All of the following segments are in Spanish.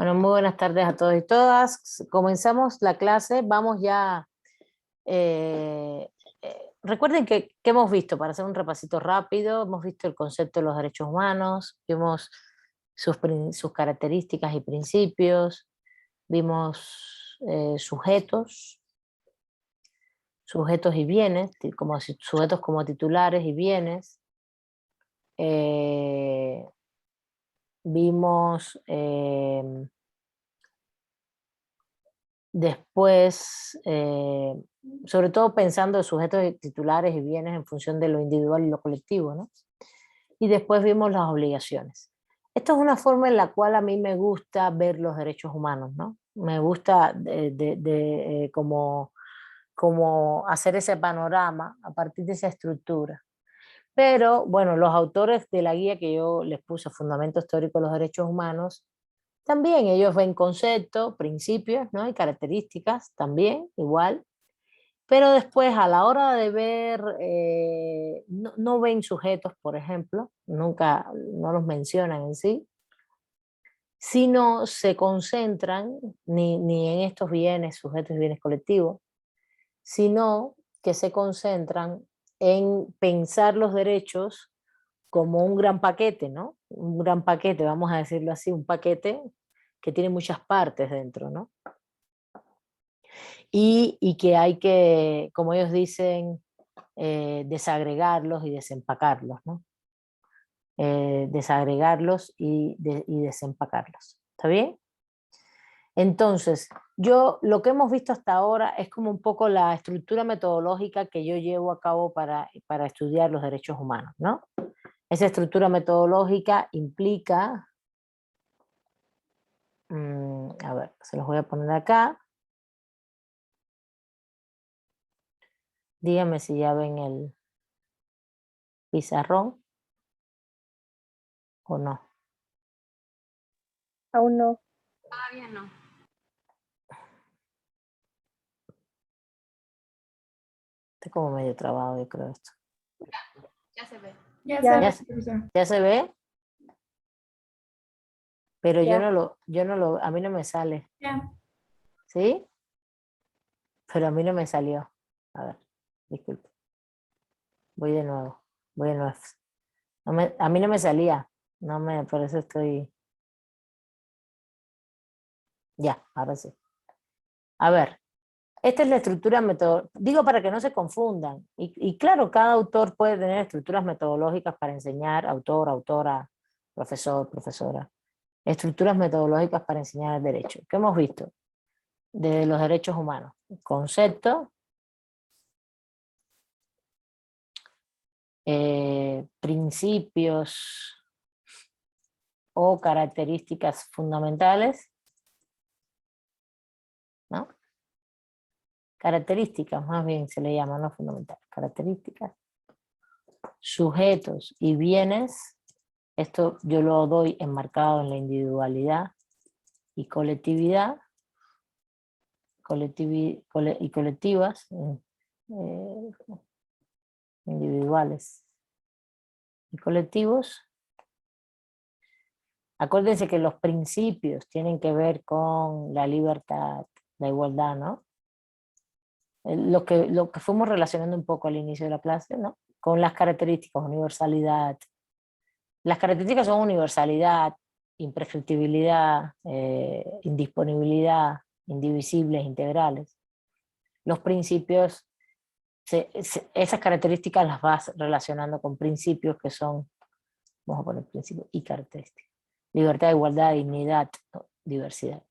Bueno, muy buenas tardes a todos y todas. Comenzamos la clase, vamos ya. Recuerden que hemos visto, para hacer un repasito rápido, hemos visto el concepto de los derechos humanos, vimos sus características y principios, vimos sujetos y bienes, como sujetos como titulares y bienes. Vimos después, sobre todo pensando en sujetos titulares y bienes en función de lo individual y lo colectivo, ¿no? Y después vimos las obligaciones. Esta es una forma en la cual a mí me gusta ver los derechos humanos, ¿no? Me gusta como hacer ese panorama a partir de esa estructura. Pero, bueno, los autores de la guía que yo les puse, Fundamentos Teóricos de los Derechos Humanos, también ellos ven conceptos, principios, ¿no? Y características también, igual. Pero después, a la hora de ver, no ven sujetos, por ejemplo, nunca, no los mencionan en sí, sino se concentran ni en estos bienes, sujetos y bienes colectivos, sino que se concentran en pensar los derechos como un gran paquete, ¿no? Un gran paquete, vamos a decirlo así, un paquete que tiene muchas partes dentro, ¿no? Y que hay que, como ellos dicen, desagregarlos y desempacarlos, ¿no? Desagregarlos y desempacarlos. ¿Está bien? Entonces, lo que hemos visto hasta ahora es como un poco la estructura metodológica que yo llevo a cabo para estudiar los derechos humanos, ¿no? Esa estructura metodológica implica, a ver, se los voy a poner acá. Díganme si ya ven el pizarrón o no. Aún no. Todavía no. Está como medio trabado, yo creo esto. Ya se ve. ¿Ya se ve? Pero Ya. a mí no me sale. Ya. ¿Sí? Pero a mí no me salió. A ver, disculpe. Voy de nuevo. A mí no me salía. Por eso estoy... Ya, ahora sí. A ver, esta es la estructura metodológica. Digo para que no se confundan. Y claro, cada autor puede tener estructuras metodológicas para enseñar, autor, autora, profesor, profesora. Estructuras metodológicas para enseñar el derecho. ¿Qué hemos visto? De los derechos humanos. Concepto, principios o características fundamentales, ¿no? Características, más bien se le llama, no fundamentales, características, sujetos y bienes. Esto yo lo doy enmarcado en la individualidad y colectividad, y colectivas, individuales y colectivos. Acuérdense que los principios tienen que ver con la libertad, la igualdad, ¿no? Lo que fuimos relacionando un poco al inicio de la clase, ¿no? Con las características, universalidad. Las características son universalidad, imprescriptibilidad, indisponibilidad, indivisibles, integrales. Los principios, esas características las vas relacionando con principios que son, vamos a poner principios y características. Libertad, igualdad, dignidad, diversidad.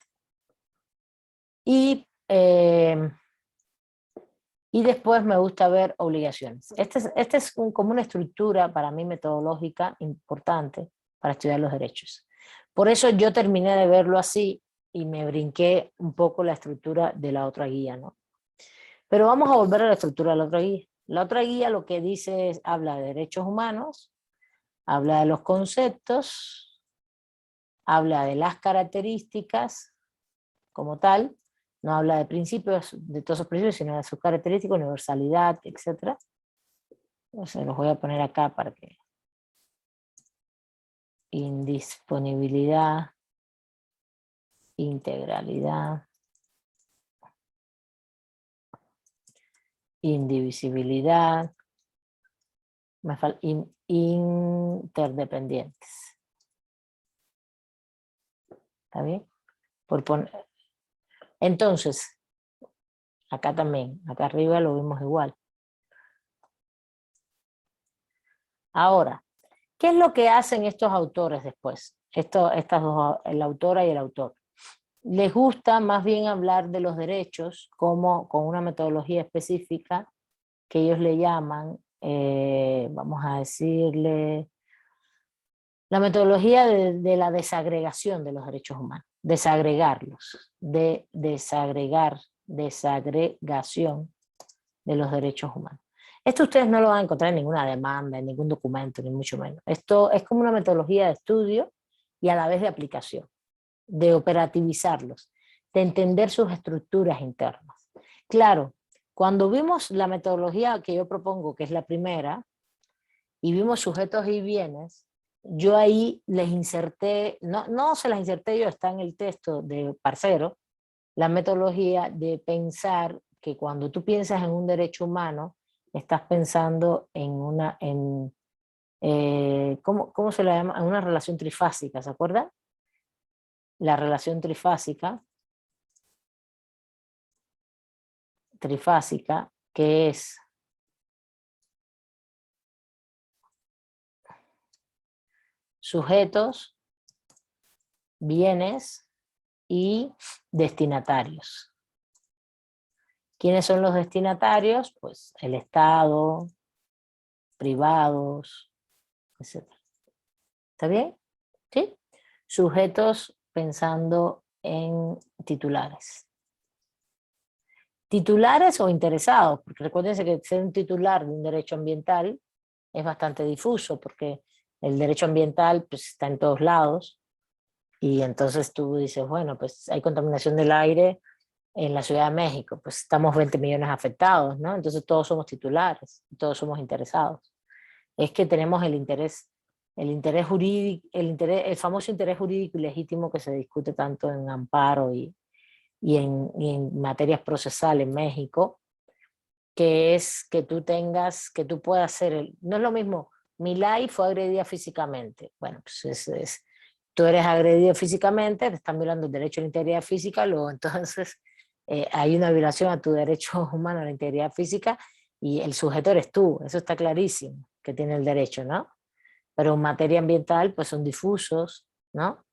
Y después me gusta ver obligaciones. Esta es como una estructura para mí metodológica importante para estudiar los derechos. Por eso yo terminé de verlo así y me brinqué un poco la estructura de la otra guía, ¿no? Pero vamos a volver a la estructura de la otra guía. La otra guía lo que dice es, habla de derechos humanos, habla de los conceptos, habla de las características como tal, no habla de principios, de todos esos principios, sino de sus características, universalidad, etc. Entonces los voy a poner acá para que... Indisponibilidad, integralidad, indivisibilidad, me falta interdependientes. ¿Está bien? Entonces, acá también, acá arriba lo vimos igual. Ahora, ¿qué es lo que hacen estos autores después? Estas dos, la autora y el autor. Les gusta más bien hablar de los derechos como con una metodología específica que ellos le llaman, vamos a decirle, la metodología de la desagregación de los derechos humanos, desagregarlos, desagregación de los derechos humanos. Esto ustedes no lo van a encontrar en ninguna demanda, en ningún documento, ni mucho menos. Esto es como una metodología de estudio y a la vez de aplicación, de operativizarlos, de entender sus estructuras internas. Claro, cuando vimos la metodología que yo propongo, que es la primera, y vimos sujetos y bienes, yo ahí les inserté, no se las inserté yo, está en el texto de Parcero, la metodología de pensar que cuando tú piensas en un derecho humano, estás pensando en una, ¿cómo se la llama? En una relación trifásica, ¿se acuerdan? La relación trifásica, que es sujetos, bienes y destinatarios. ¿Quiénes son los destinatarios? Pues el Estado, privados, etc. ¿Está bien? ¿Sí? Sujetos pensando en titulares. Titulares o interesados, porque recuérdense que ser un titular de un derecho ambiental es bastante difuso, porque el derecho ambiental pues, está en todos lados, y entonces tú dices, bueno, pues hay contaminación del aire en la Ciudad de México, pues estamos 20 millones afectados, ¿no? Entonces todos somos titulares, todos somos interesados. Es que tenemos el interés jurídico, el famoso interés jurídico y legítimo que se discute tanto en amparo y en materias procesales en México, que es que tú puedas ser, no es lo mismo, Milay fue agredida físicamente, bueno, pues tú eres agredido físicamente, te están violando el derecho a la integridad física, luego entonces hay una violación a tu derecho humano a la integridad física y el sujeto eres tú, eso está clarísimo, que tiene el derecho, ¿no? Pero en materia ambiental pues son difusos, ¿no?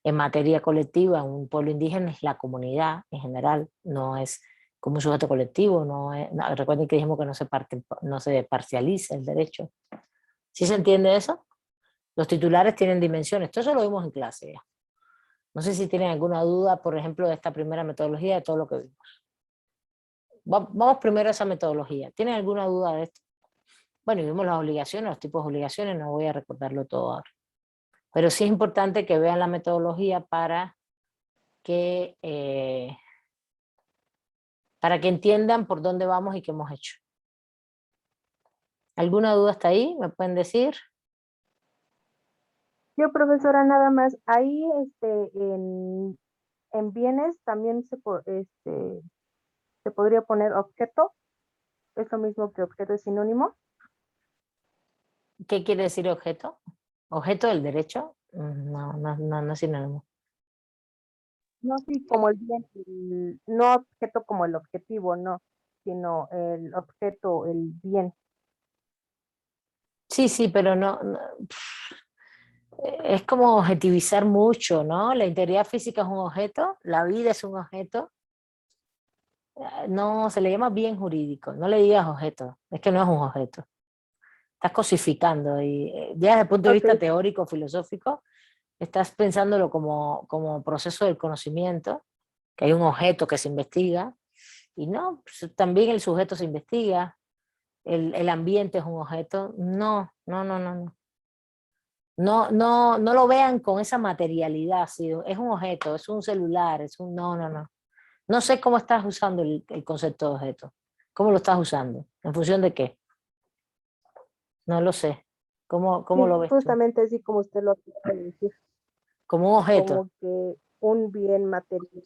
En materia colectiva, en un pueblo indígena es la comunidad en general, no es como un sujeto colectivo, recuerden que dijimos que no se parcializa el derecho. ¿Sí se entiende eso? Los titulares tienen dimensiones, todo eso lo vimos en clase ya. No sé si tienen alguna duda, por ejemplo, de esta primera metodología, de todo lo que vimos. Vamos primero a esa metodología. ¿Tienen alguna duda de esto? Bueno, y vimos las obligaciones, los tipos de obligaciones, no voy a recordarlo todo ahora. Pero sí es importante que vean la metodología para que entiendan por dónde vamos y qué hemos hecho. ¿Alguna duda hasta ahí? ¿Me pueden decir? Yo, profesora, nada más, ahí en bienes también se podría poner objeto, es lo mismo que objeto, es sinónimo. ¿Qué quiere decir objeto? ¿Objeto del derecho? No es sinónimo. No, sí, como el bien, no objeto como el objetivo, no, sino el objeto, el bien. Sí, pero es como objetivizar mucho, ¿no? La integridad física es un objeto, la vida es un objeto. No, se le llama bien jurídico, no le digas objeto, es que no es un objeto. Estás cosificando y ya desde el punto de vista teórico, filosófico, estás pensándolo como proceso del conocimiento, que hay un objeto que se investiga, y no, pues, también el sujeto se investiga, el ambiente es un objeto, no. No lo vean con esa materialidad, ¿sí? Es un objeto, es un celular, no. No sé cómo estás usando el concepto de objeto, cómo lo estás usando, en función de qué, no lo sé, ¿cómo Sí, lo ves tú? justamente así como usted lo acaba de decir. Como un objeto. Como que un bien material.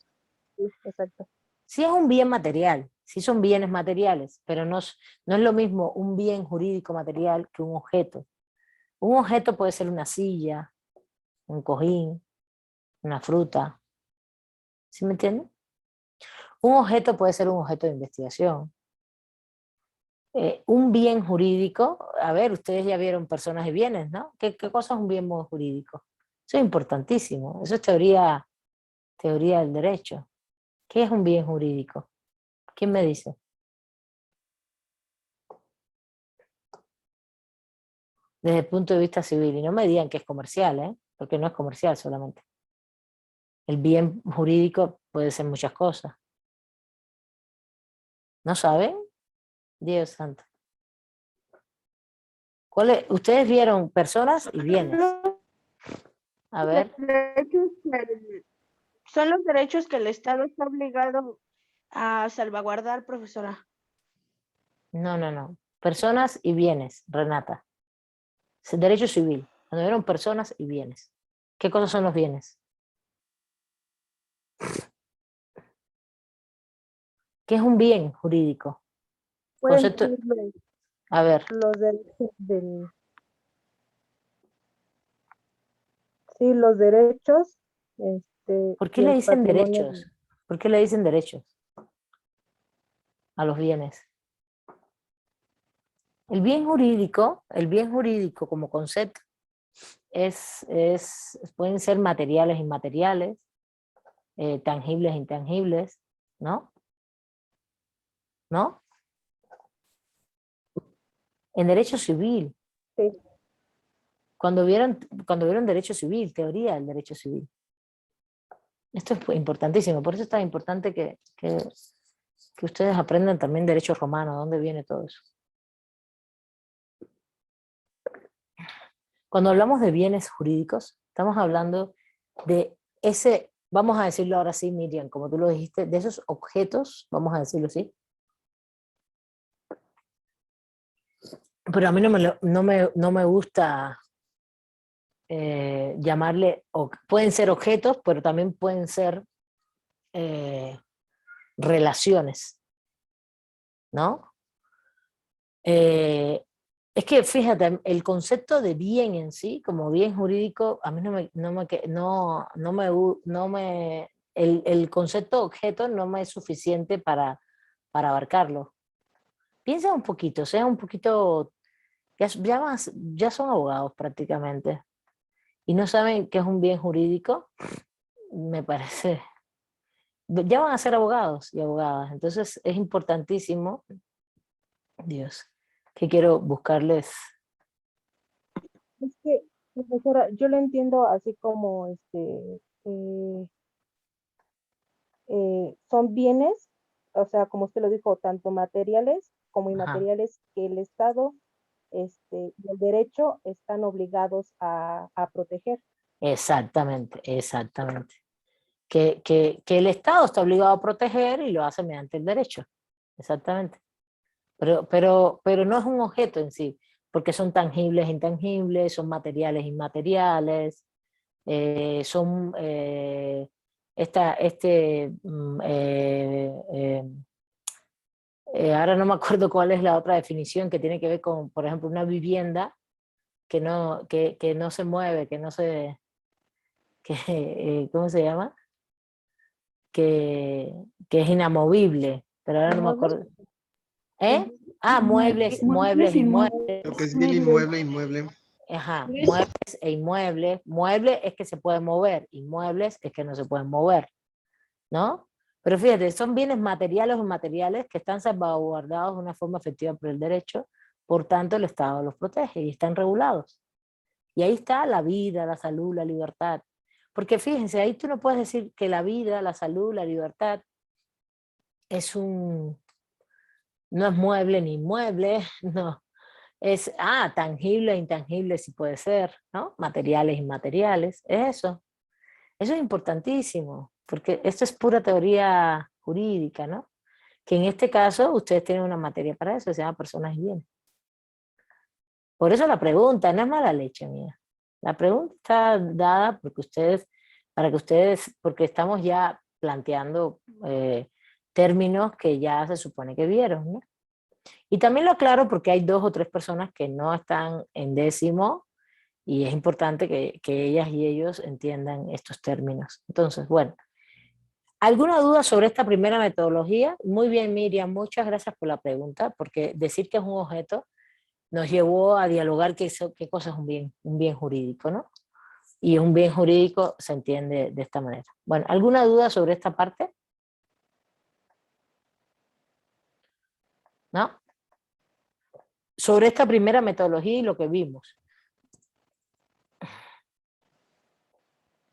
Sí, exacto. Sí es un bien material, sí son bienes materiales, pero no es lo mismo un bien jurídico material que un objeto. Un objeto puede ser una silla, un cojín, una fruta, ¿sí me entienden? Un objeto puede ser un objeto de investigación. Un bien jurídico, a ver, ustedes ya vieron personas y bienes, ¿no? ¿Qué cosa es un bien jurídico? Eso es importantísimo, eso es teoría del derecho. ¿Qué es un bien jurídico? ¿Quién me dice? Desde el punto de vista civil, y no me digan que es comercial, ¿eh? Porque no es comercial solamente. El bien jurídico puede ser muchas cosas. ¿No saben? Dios santo. Ustedes vieron personas y bienes. A ver. Son los derechos que el Estado está obligado a salvaguardar, profesora. No. Personas y bienes, Renata. Es derecho civil. Cuando vieron personas y bienes. ¿Qué cosas son los bienes? ¿Qué es un bien jurídico? Pueden Concepto. ser A ver. los derechos del... Sí, los derechos, ¿Por qué y le el dicen patrimonio. derechos? ¿Por qué le dicen derechos a los bienes? El bien jurídico como concepto pueden ser materiales e inmateriales, tangibles e intangibles, ¿no? ¿No? En derecho civil. Sí. Cuando vieron derecho civil, teoría del derecho civil. Esto es importantísimo, por eso es tan importante que ustedes aprendan también derecho romano, dónde viene todo eso. Cuando hablamos de bienes jurídicos, estamos hablando de ese, vamos a decirlo ahora sí, Miriam, como tú lo dijiste, de esos objetos, vamos a decirlo así. Pero a mí no me gusta llamarle, pueden ser objetos, pero también pueden ser relaciones, ¿no? Es que fíjate, el concepto de bien en sí, como bien jurídico, a mí el concepto objeto no me es suficiente para abarcarlo. Piensa un poquito, sea un poquito, ya son abogados prácticamente, y no saben qué es un bien jurídico, me parece, ya van a ser abogados y abogadas, entonces es importantísimo, Dios, que quiero buscarles. Es que, profesora, yo lo entiendo así como son bienes, o sea, como usted lo dijo, tanto materiales como inmateriales que el Estado y el derecho están obligados a proteger. Exactamente. Que el Estado está obligado a proteger y lo hace mediante el derecho. Exactamente. Pero no es un objeto en sí, porque son tangibles e intangibles, son materiales e inmateriales, son ahora no me acuerdo cuál es la otra definición que tiene que ver con, por ejemplo, una vivienda que no se mueve, ¿cómo se llama? Que es inamovible, pero ahora no me acuerdo. ¿Eh? Ah, muebles, inmuebles. Lo que es bien inmueble. Ajá, muebles e inmuebles. Mueble es que se puede mover, inmuebles es que no se pueden mover, ¿no? Pero fíjate, son bienes materiales o inmateriales que están salvaguardados de una forma efectiva por el derecho, por tanto el Estado los protege y están regulados. Y ahí está la vida, la salud, la libertad. Porque fíjense, ahí tú no puedes decir que la vida, la salud, la libertad no es mueble ni inmueble, no. Es, tangible e intangible sí puede ser, ¿no? Materiales, inmateriales, es eso. Eso es importantísimo, porque esto es pura teoría jurídica, ¿no? Que en este caso ustedes tienen una materia para eso, se llama personas y bienes. Por eso la pregunta no es mala leche mía. La pregunta está dada porque ustedes para que ustedes, porque estamos ya planteando términos que ya se supone que vieron, ¿no? Y también lo aclaro porque hay 2 o 3 personas que no están en 10º y es importante que ellas y ellos entiendan estos términos. Entonces, bueno, ¿alguna duda sobre esta primera metodología? Muy bien, Miriam, muchas gracias por la pregunta, porque decir que es un objeto nos llevó a dialogar qué cosa es un bien jurídico, ¿no? Y un bien jurídico se entiende de esta manera. Bueno, ¿alguna duda sobre esta parte? ¿No? Sobre esta primera metodología y lo que vimos.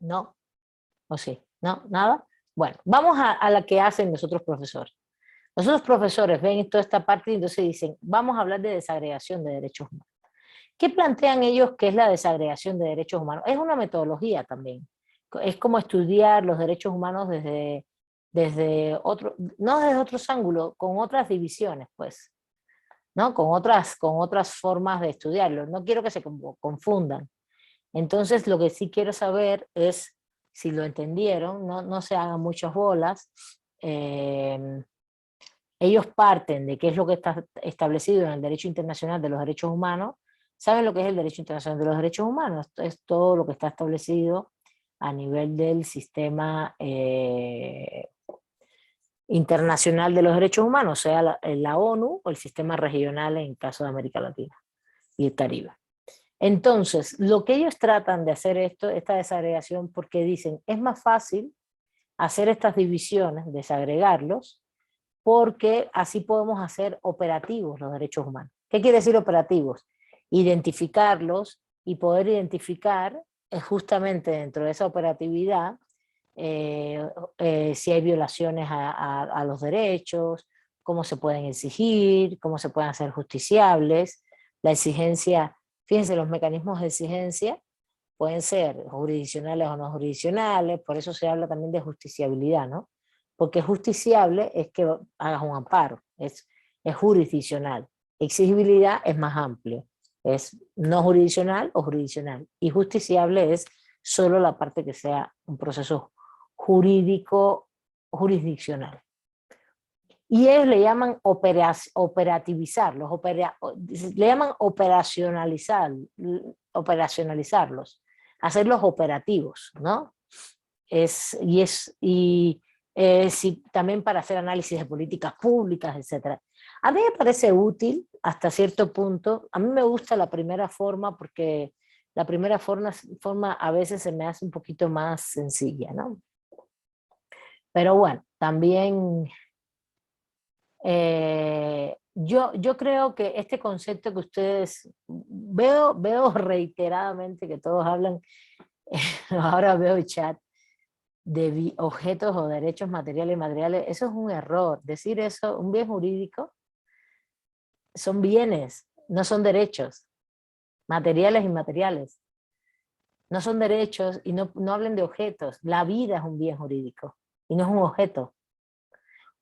¿No? ¿O sí? ¿No? ¿Nada? Bueno, vamos a la que hacen los otros profesores. Los otros profesores ven toda esta parte y entonces dicen, vamos a hablar de desagregación de derechos humanos. ¿Qué plantean ellos que es la desagregación de derechos humanos? Es una metodología también. Es como estudiar los derechos humanos desde otro, no desde otros ángulos, con otras divisiones, pues, ¿no? Con otras formas de estudiarlo. No quiero que se confundan. Entonces, lo que sí quiero saber es si lo entendieron, no se hagan muchas bolas. Ellos parten de qué es lo que está establecido en el derecho internacional de los derechos humanos. ¿Saben lo que es el derecho internacional de los derechos humanos? Esto es todo lo que está establecido a nivel del sistema internacional de los derechos humanos, sea la ONU o el sistema regional en caso de América Latina y el Caribe. Entonces, lo que ellos tratan de hacer esta desagregación, porque dicen, es más fácil hacer estas divisiones, desagregarlos, porque así podemos hacer operativos los derechos humanos. ¿Qué quiere decir operativos? Identificarlos y poder identificar justamente dentro de esa operatividad si hay violaciones a los derechos, cómo se pueden exigir, cómo se pueden hacer justiciables, la exigencia, fíjense, los mecanismos de exigencia pueden ser jurisdiccionales o no jurisdiccionales, por eso se habla también de justiciabilidad, ¿no? Porque justiciable es que hagas un amparo, es jurisdiccional. Exigibilidad es más amplio, es no jurisdiccional o jurisdiccional. Y justiciable es solo la parte que sea un proceso jurídico jurisdiccional. Y ellos le llaman operativizar, le llaman operacionalizarlos, hacerlos operativos, ¿no? También para hacer análisis de políticas públicas, etc. A mí me parece útil hasta cierto punto. A mí me gusta la primera forma porque la primera forma a veces se me hace un poquito más sencilla, ¿no? Pero bueno, también yo creo que este concepto que ustedes, veo reiteradamente que todos hablan, ahora veo el chat, de objetos o derechos materiales y materiales, eso es un error. Decir eso, un bien jurídico, son bienes, no son derechos, materiales y inmateriales. No son derechos y no hablen de objetos. La vida es un bien jurídico y no es un objeto.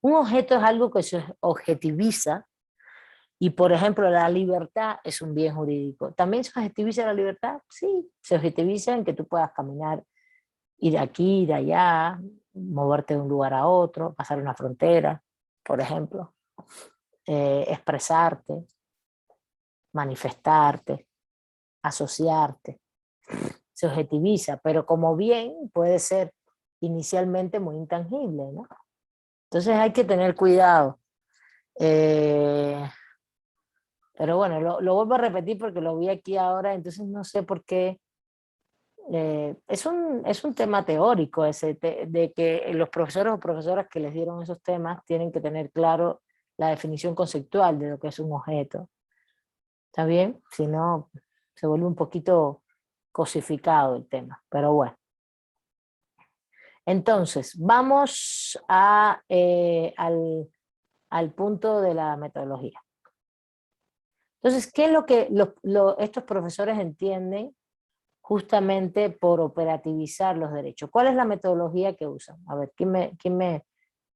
Un objeto es algo que se objetiviza y, por ejemplo, la libertad es un bien jurídico. ¿También se objetiviza la libertad? Sí, se objetiviza en que tú puedas caminar, ir de aquí, ir allá, moverte de un lugar a otro, pasar una frontera, por ejemplo, expresarte, manifestarte, asociarte. Se objetiviza, pero como bien puede ser inicialmente muy intangible, ¿no? Entonces hay que tener cuidado. Pero bueno, lo vuelvo a repetir porque lo vi aquí ahora, entonces no sé por qué. Es un tema teórico ese, de que los profesores o profesoras que les dieron esos temas tienen que tener claro la definición conceptual de lo que es un objeto. ¿Está bien? Si no, se vuelve un poquito cosificado el tema, pero bueno. Entonces, vamos al punto de la metodología. Entonces, ¿qué es lo que estos profesores entienden justamente por operativizar los derechos? ¿Cuál es la metodología que usan? A ver, ¿quién me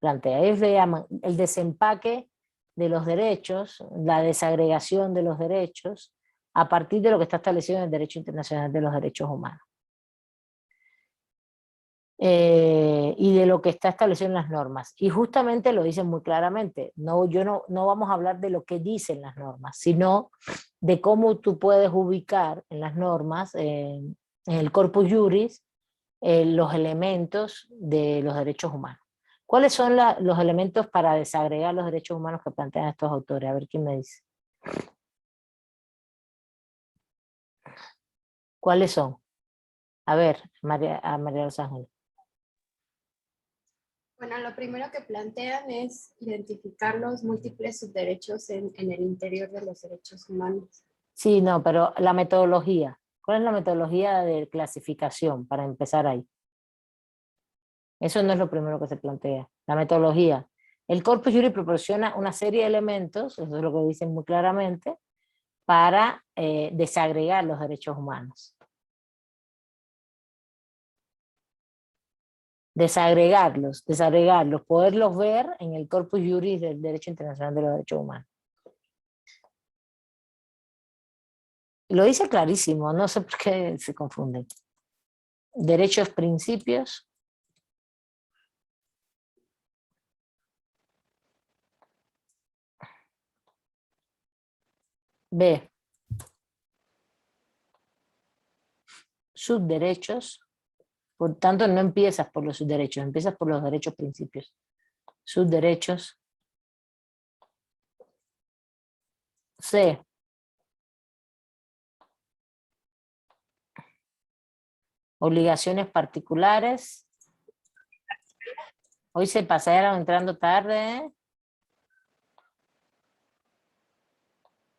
plantea? Ellos le llaman el desempaque de los derechos, la desagregación de los derechos, a partir de lo que está establecido en el derecho internacional de los derechos humanos. y de lo que está establecido en las normas. Y justamente lo dicen muy claramente. No vamos a hablar de lo que dicen las normas, sino de cómo tú puedes ubicar en las normas, en el corpus juris, los elementos de los derechos humanos. ¿Cuáles son los elementos para desagregar los derechos humanos que plantean estos autores? A ver quién me dice. ¿Cuáles son? A ver, María Los Ángeles. Bueno, lo primero que plantean es identificar los múltiples subderechos en el interior de los derechos humanos. Sí, no, pero la metodología. ¿Cuál es la metodología de clasificación para empezar ahí? Eso no es lo primero que se plantea. La metodología. El corpus juris proporciona una serie de elementos, eso es lo que dicen muy claramente, para desagregar los derechos humanos. Desagregarlos, poderlos ver en el corpus juris del derecho internacional de los derechos humanos. Lo dice clarísimo, no sé por qué se confunden. Derechos, principios. B. Subderechos. Por tanto, no empiezas por los subderechos, empiezas por los derechos, principios. Subderechos. C. Obligaciones particulares. Hoy se pasaron entrando tarde, ¿eh?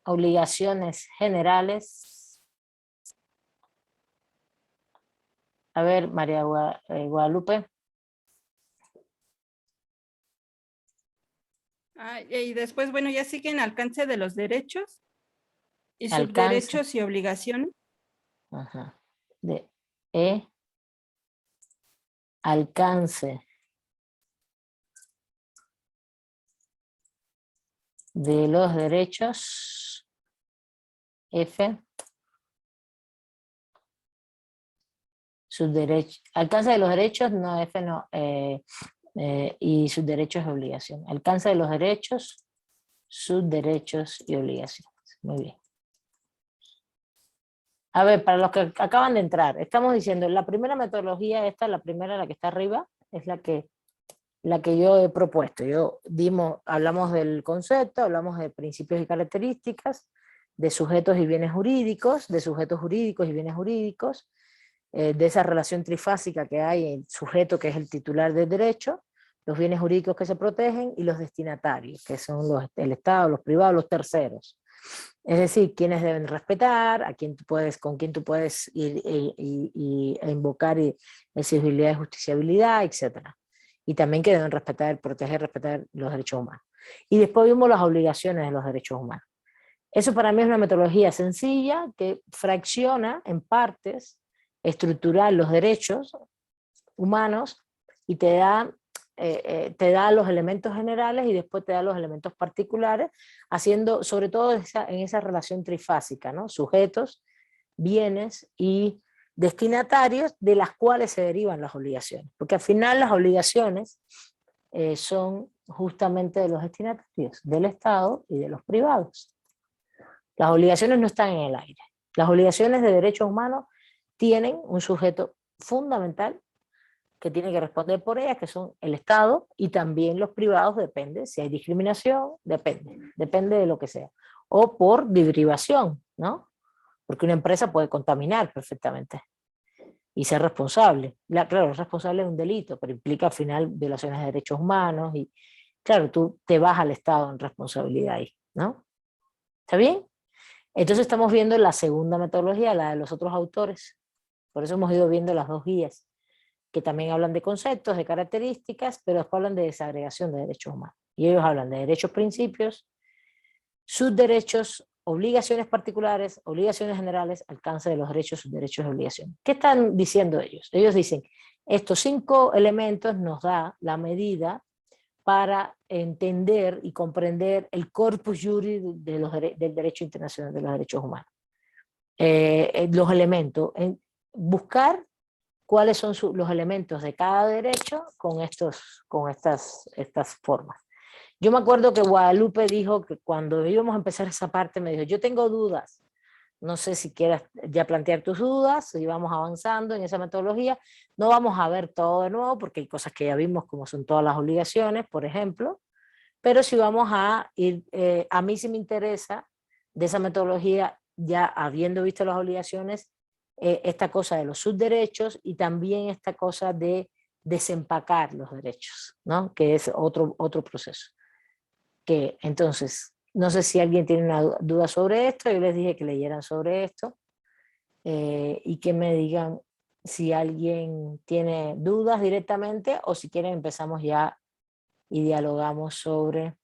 Obligaciones generales. A ver, María Guadalupe. Y después, bueno, ya siguen alcance de los derechos y Alcance. subderechos y obligaciones. Ajá. De E. Alcance de los derechos. F. Subderecho. Alcance de los derechos, no, F no. Y sus derechos y obligaciones. Alcance de los derechos, sus derechos y obligaciones. Muy bien. A ver, para los que acaban de entrar, estamos diciendo, la primera metodología, la primera, la que está arriba, es la que yo he propuesto. Hablamos del concepto, hablamos de principios y características, de sujetos y bienes jurídicos, de sujetos jurídicos y bienes jurídicos, de esa relación trifásica que hay, el sujeto que es el titular del derecho, los bienes jurídicos que se protegen y los destinatarios, que son el Estado, los privados, los terceros. Es decir, quiénes deben respetar, con quién tú puedes ir e invocar exigibilidad y justiciabilidad, etc. Y también que deben respetar los derechos humanos. Y después vimos las obligaciones de los derechos humanos. Eso para mí es una metodología sencilla que fracciona en partes estructural los derechos humanos y te da los elementos generales y después te da los elementos particulares, haciendo sobre todo en esa relación trifásica, ¿no? Sujetos, bienes y destinatarios, de las cuales se derivan las obligaciones, porque al final las obligaciones son justamente de los destinatarios, del Estado y de los privados. Las obligaciones no están en el aire. Las obligaciones de derechos humanos tienen un sujeto fundamental que tiene que responder por ellas, que son el Estado, y también los privados, depende, si hay discriminación, depende de lo que sea. O por derivación, ¿no? Porque una empresa puede contaminar perfectamente y ser responsable. Claro, responsable es un delito, pero implica al final violaciones de derechos humanos y claro, tú te vas al Estado en responsabilidad ahí, ¿no? ¿Está bien? Entonces estamos viendo la segunda metodología, la de los otros autores. Por eso hemos ido viendo las dos guías, que también hablan de conceptos, de características, pero después hablan de desagregación de derechos humanos. Y ellos hablan de derechos, principios, subderechos, obligaciones particulares, obligaciones generales, alcance de los derechos, subderechos y obligaciones. ¿Qué están diciendo ellos? Ellos dicen, estos 5 elementos nos da la medida para entender y comprender el corpus juris del derecho internacional de los derechos humanos. Los elementos, buscar cuáles son los elementos de cada derecho con estas formas. Yo me acuerdo que Guadalupe dijo que cuando íbamos a empezar esa parte me dijo, yo tengo dudas, no sé si quieras ya plantear tus dudas, y vamos avanzando en esa metodología. No vamos a ver todo de nuevo porque hay cosas que ya vimos como son todas las obligaciones, por ejemplo, pero sí vamos a ir, a mí sí me interesa de esa metodología, ya habiendo visto las obligaciones, esta cosa de los subderechos y también esta cosa de desempacar los derechos, ¿no? Que es otro proceso. Que entonces, no sé si alguien tiene una duda sobre esto, yo les dije que leyeran sobre esto y que me digan si alguien tiene dudas directamente o si quieren empezamos ya y dialogamos sobre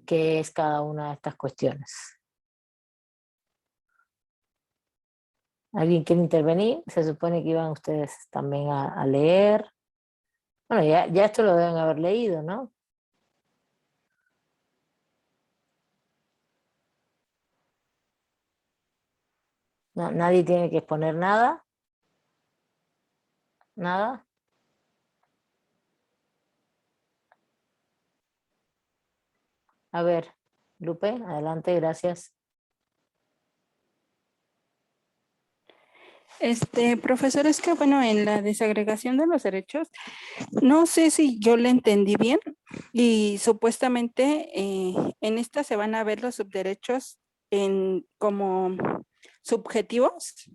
qué es cada una de estas cuestiones. ¿Alguien quiere intervenir? Se supone que iban ustedes también a leer. Bueno, ya esto lo deben haber leído, ¿no? No, nadie tiene que exponer nada. Nada. A ver, Lupe, adelante, gracias. Profesor, es que bueno, en la desagregación de los derechos, no sé si yo le entendí bien y supuestamente en esta se van a ver los subderechos como subjetivos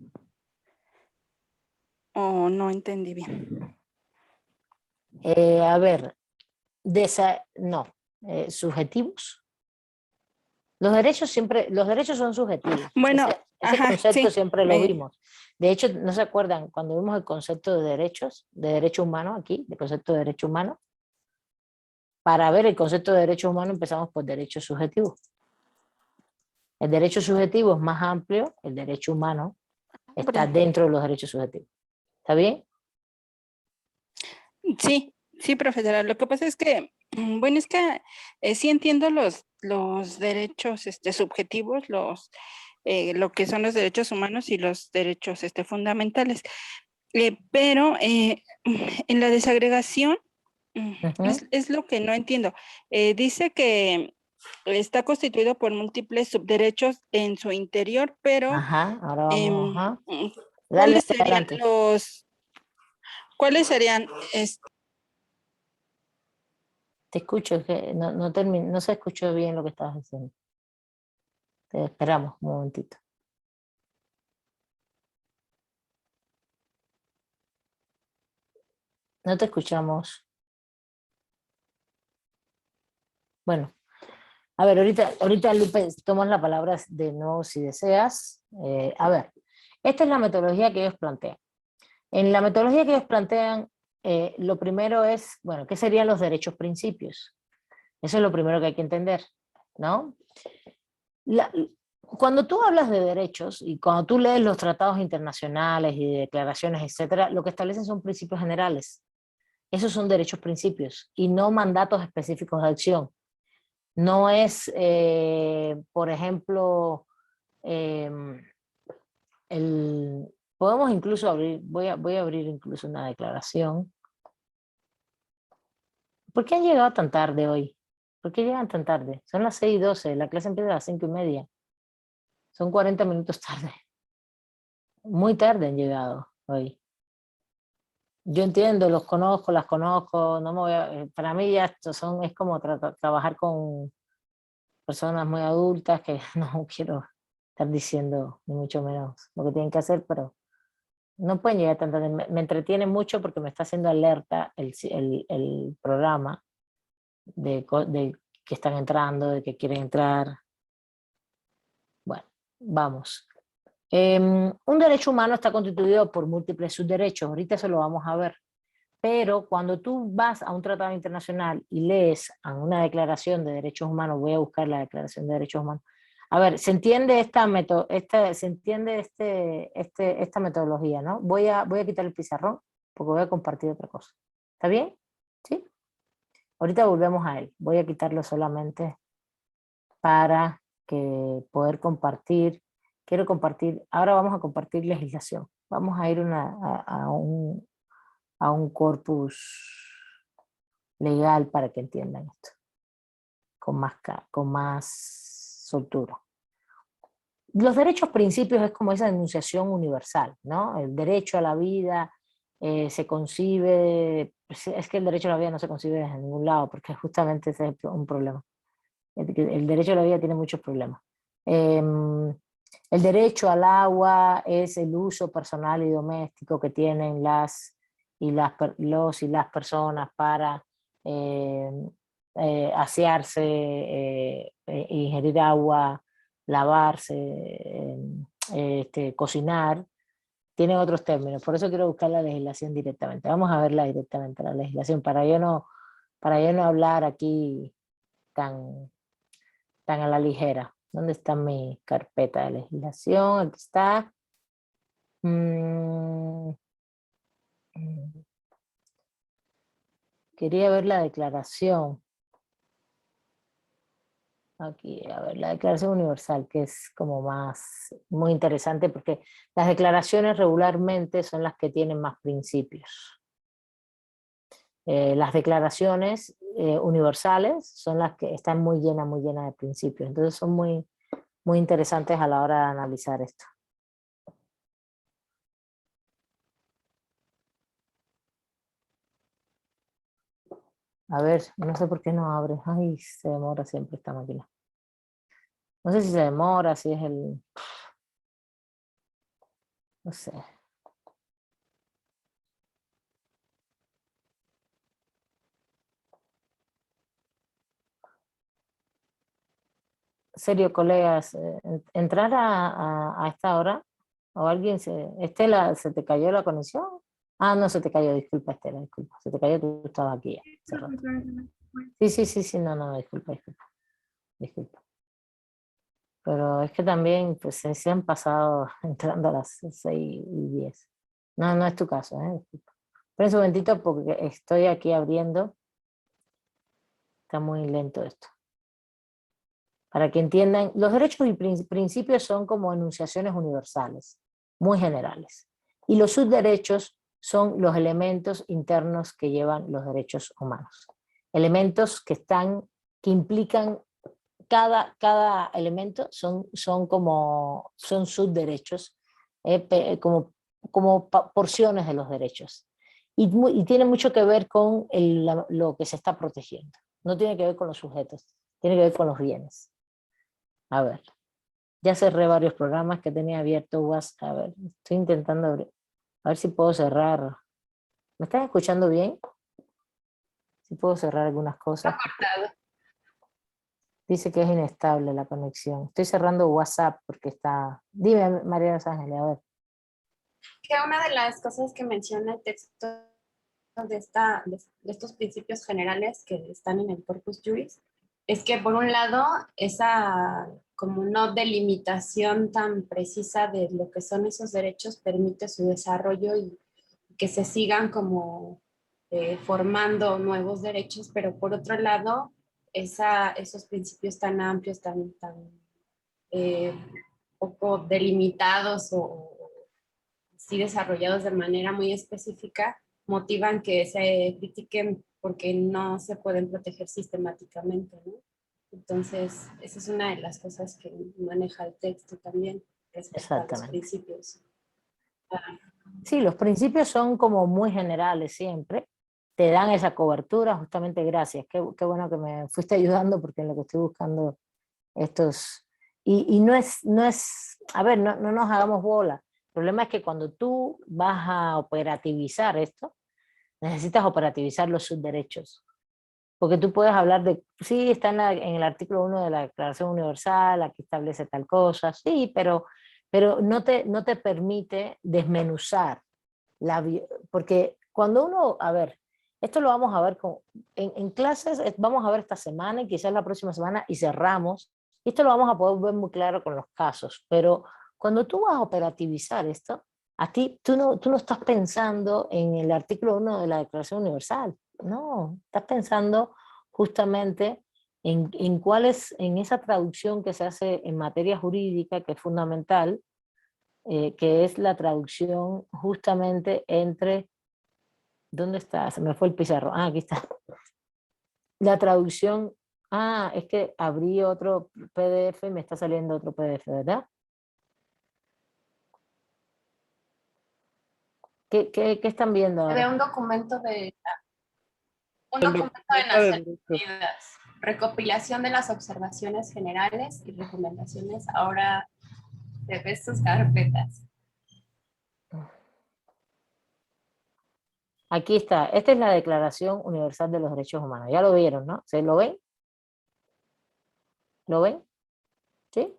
o no entendí bien. A ver, no, subjetivos. Los derechos son subjetivos. Bueno, Ese ajá, concepto sí, siempre lo vimos. De hecho, ¿no se acuerdan cuando vimos el concepto de derechos, de derecho humano aquí, el concepto de derecho humano? Para ver el concepto de derecho humano empezamos por derechos subjetivos. El derecho subjetivo es más amplio, el derecho humano está dentro de los derechos subjetivos. ¿Está bien? Sí, profesora. Lo que pasa es que, bueno, es que sí entiendo los derechos subjetivos, lo que son los derechos humanos y los derechos fundamentales. Pero en la desagregación es lo que no entiendo. Dice que está constituido por múltiples subderechos en su interior, pero Ajá, ahora vamos, ajá. Dale, ¿cuáles serían adelante. cuáles serían Te escucho, es que no se escuchó bien lo que estabas diciendo. Te esperamos un momentito. No te escuchamos. Bueno, a ver, ahorita Lupe, tomas la palabra de nuevo si deseas. A ver, esta es la metodología que ellos plantean. En la metodología que ellos plantean, lo primero es, bueno, ¿qué serían los derechos principios? Eso es lo primero que hay que entender, ¿no? Cuando tú hablas de derechos y cuando tú lees los tratados internacionales y declaraciones, etcétera, lo que establecen son principios generales. Esos son derechos principios y no mandatos específicos de acción. No es, por ejemplo, podemos incluso abrir, voy a abrir incluso una declaración. ¿Por qué han llegado tan tarde hoy? ¿Por qué llegan tan tarde? Son las 6:12, la clase empieza a las 5:30. Son 40 minutos tarde. Muy tarde han llegado hoy. Yo entiendo, los conozco, las conozco, no me voy para mí ya esto es como trabajar con personas muy adultas que no quiero estar diciendo ni mucho menos lo que tienen que hacer, pero no pueden llegar tan tarde. Me entretiene mucho porque me está haciendo alerta el programa de que están entrando, de que quieren entrar. Bueno, vamos. Un derecho humano está constituido por múltiples subderechos, ahorita eso lo vamos a ver, pero cuando tú vas a un tratado internacional y lees a una declaración de derechos humanos, voy a buscar la declaración de derechos humanos, a ver, se entiende esta metodología, ¿no? Voy a quitar el pizarrón porque voy a compartir otra cosa. ¿Está bien? ¿Sí? Ahorita volvemos a él, voy a quitarlo solamente para poder compartir. Quiero compartir, ahora vamos a compartir legislación. vamos a ir a un corpus legal para que entiendan esto, con más soltura. Los derechos principios es como esa enunciación universal, ¿no? El derecho a la vida se concibe, es que el derecho a la vida no se concibe desde ningún lado, porque justamente ese es un problema. El derecho a la vida tiene muchos problemas. El derecho al agua es el uso personal y doméstico que tienen los y las personas para asearse, ingerir agua, lavarse, cocinar. Tiene otros términos, por eso quiero buscar la legislación directamente. Vamos a verla directamente, la legislación, para yo no hablar aquí tan a la ligera. ¿Dónde está mi carpeta de legislación? Aquí está. Quería ver la declaración. Aquí, a ver, la Declaración Universal, que es como muy interesante, porque las declaraciones regularmente son las que tienen más principios. Las declaraciones universales son las que están muy llenas de principios. Entonces son muy interesantes a la hora de analizar esto. A ver, no sé por qué no abre. Ay, se demora siempre esta máquina. No sé si se demora, si es el... No sé. Serio, colegas, entrar a esta hora, o alguien Estela, ¿se te cayó la conexión? Ah, no, se te cayó, disculpa, Estela, disculpa. Se te cayó, tú estabas aquí ya. hace rato. Sí, no, disculpa. Pero es que también pues, se han pasado entrando a las 6:10. No es tu caso, disculpa. Pero un momentito porque estoy aquí abriendo. Está muy lento esto. Para que entiendan, los derechos y principios son como enunciaciones universales, muy generales. Y los subderechos son los elementos internos que llevan los derechos humanos. Elementos que implican, cada elemento son subderechos, como porciones de los derechos. Y tiene mucho que ver con lo que se está protegiendo. No tiene que ver con los sujetos, tiene que ver con los bienes. A ver, ya cerré varios programas que tenía abierto WhatsApp. A ver, estoy intentando abrir. A ver si puedo cerrar. ¿Me están escuchando bien? Si puedo cerrar algunas cosas. Dice que es inestable la conexión. Estoy cerrando WhatsApp porque está... Dime, María Los Ángeles, a ver. Que una de las cosas que menciona el texto de estos principios generales que están en el Corpus Juris es que por un lado esa como no delimitación tan precisa de lo que son esos derechos permite su desarrollo y que se sigan como formando nuevos derechos, pero por otro lado esos principios tan amplios, tan poco delimitados o sí desarrollados de manera muy específica, motivan que se critiquen porque no se pueden proteger sistemáticamente, ¿no? Entonces, esa es una de las cosas que maneja el texto también respecto a los principios. Sí, los principios son como muy generales siempre, te dan esa cobertura, justamente gracias. Qué bueno que me fuiste ayudando porque en lo que estoy buscando estos... Y no es, a ver, no nos hagamos bola. El problema es que cuando tú vas a operativizar esto, necesitas operativizar los subderechos. Porque tú puedes hablar de, sí, está en el artículo 1 de la Declaración Universal, aquí establece tal cosa, sí, pero no te permite desmenuzar. Porque cuando uno, a ver, esto lo vamos a ver en clases, vamos a ver esta semana y quizás la próxima semana y cerramos. Y esto lo vamos a poder ver muy claro con los casos, pero cuando tú vas a operativizar esto, a ti, tú no estás pensando en el artículo 1 de la Declaración Universal, no, estás pensando justamente en cuál es, en esa traducción que se hace en materia jurídica, que es fundamental, que es la traducción justamente entre, ¿dónde está? Se me fue el pizarro. Ah, aquí está. La traducción, es que abrí otro PDF y me está saliendo otro PDF, ¿verdad? ¿Qué están viendo De ahora? un documento de El Naciones documento de derechos. Unidas, recopilación de las observaciones generales y recomendaciones. Ahora te ves tus carpetas. Aquí está. Esta es la Declaración Universal de los Derechos Humanos. Ya lo vieron, ¿no? ¿Se lo ven? ¿Lo ven? ¿Sí?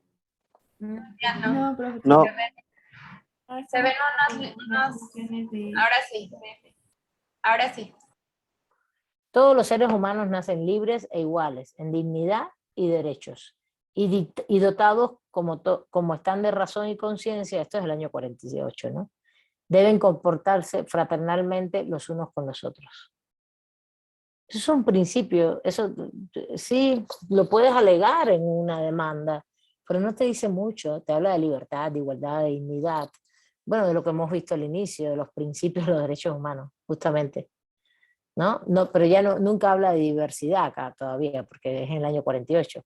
Ya no. No, Se ven ahora sí. Ahora sí. Todos los seres humanos nacen libres e iguales, en dignidad y derechos, y dotados como están de razón y conciencia, esto es el año 48, ¿no? Deben comportarse fraternalmente los unos con los otros. Eso es un principio, eso sí, lo puedes alegar en una demanda, pero no te dice mucho, te habla de libertad, de igualdad, de dignidad, bueno, de lo que hemos visto al inicio, de los principios de los derechos humanos, justamente. ¿No? No, pero ya nunca habla de diversidad acá todavía, porque es en el año 48.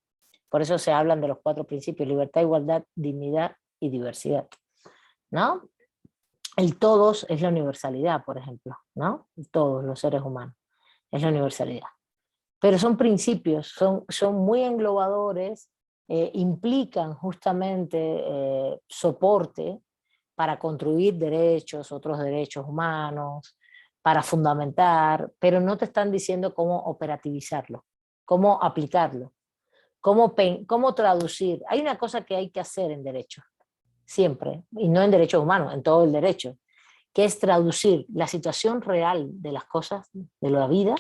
Por eso se hablan de los 4 principios: libertad, igualdad, dignidad y diversidad, ¿no? El todos es la universalidad, por ejemplo, ¿no? Todos los seres humanos es la universalidad. Pero son principios, son muy englobadores, implican justamente soporte para construir derechos, otros derechos humanos, para fundamentar, pero no te están diciendo cómo operativizarlo, cómo aplicarlo, cómo traducir. Hay una cosa que hay que hacer en derecho, siempre, y no en derechos humanos, en todo el derecho, que es traducir la situación real de las cosas, de la vida,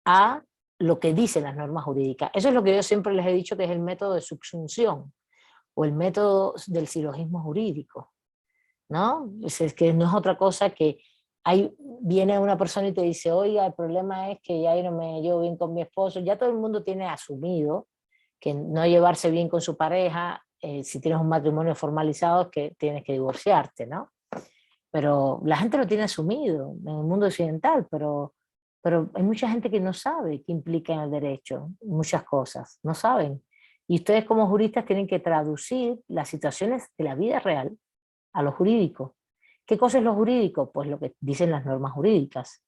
a lo que dicen las normas jurídicas. Eso es lo que yo siempre les he dicho, que es el método de subsunción, o el método del silogismo jurídico, ¿no? Es que no es otra cosa que viene una persona y te dice, oiga, el problema es que ya yo no me llevo bien con mi esposo. Ya todo el mundo tiene asumido que no llevarse bien con su pareja, si tienes un matrimonio formalizado, es que tienes que divorciarte, ¿no? Pero la gente lo tiene asumido en el mundo occidental, pero hay mucha gente que no sabe qué implica en el derecho, muchas cosas, no saben. Y ustedes como juristas tienen que traducir las situaciones de la vida real a lo jurídico. ¿Qué cosa es lo jurídico? Pues lo que dicen las normas jurídicas.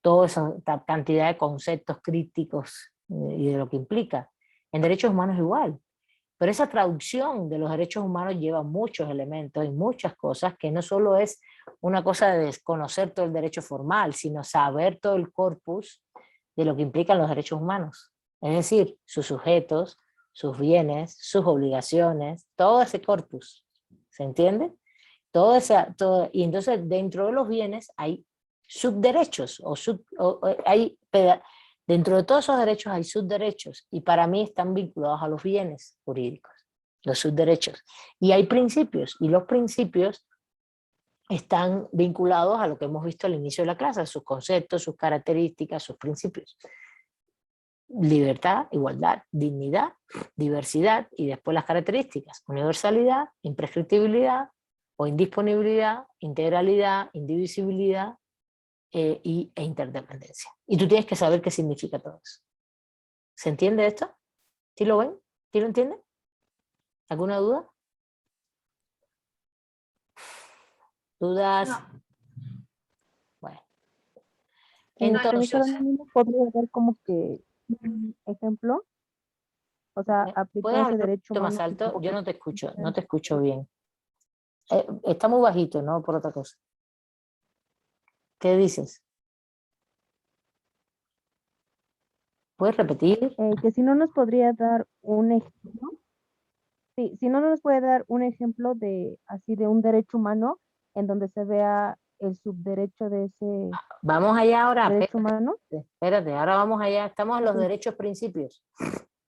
Toda esa cantidad de conceptos críticos y de lo que implica. En derechos humanos igual. Pero esa traducción de los derechos humanos lleva muchos elementos y muchas cosas, que no solo es una cosa de desconocer todo el derecho formal, sino saber todo el corpus de lo que implican los derechos humanos. Es decir, sus sujetos, sus bienes, sus obligaciones, todo ese corpus. ¿Se entiende? Y entonces dentro de los bienes hay subderechos, dentro de todos esos derechos hay subderechos, y para mí están vinculados a los bienes jurídicos, los subderechos. Y hay principios, y los principios están vinculados a lo que hemos visto al inicio de la clase, sus conceptos, sus características, sus principios. Libertad, igualdad, dignidad, diversidad, y después las características: universalidad, imprescriptibilidad o indisponibilidad, integralidad, indivisibilidad e interdependencia. Y tú tienes que saber qué significa todo eso. ¿Se entiende esto? ¿Sí lo ven? ¿Sí lo entienden? ¿Alguna duda? ¿Dudas? No. Bueno. Permítame, Entonces, ¿me podría dar como que un ejemplo? O sea, ¿puedes aplicar ese hablar un derecho poquito más humano. alto? Yo no te escucho bien. Está muy bajito, ¿no? Por otra cosa. ¿Qué dices? ¿Puedes repetir? Que si no nos podría dar un ejemplo, sí, si no nos puede dar un ejemplo de así de un derecho humano en donde se vea el subderecho de ese Vamos allá ahora. derecho humano. Espérate, ahora vamos allá. Estamos en los Ok. derechos principios.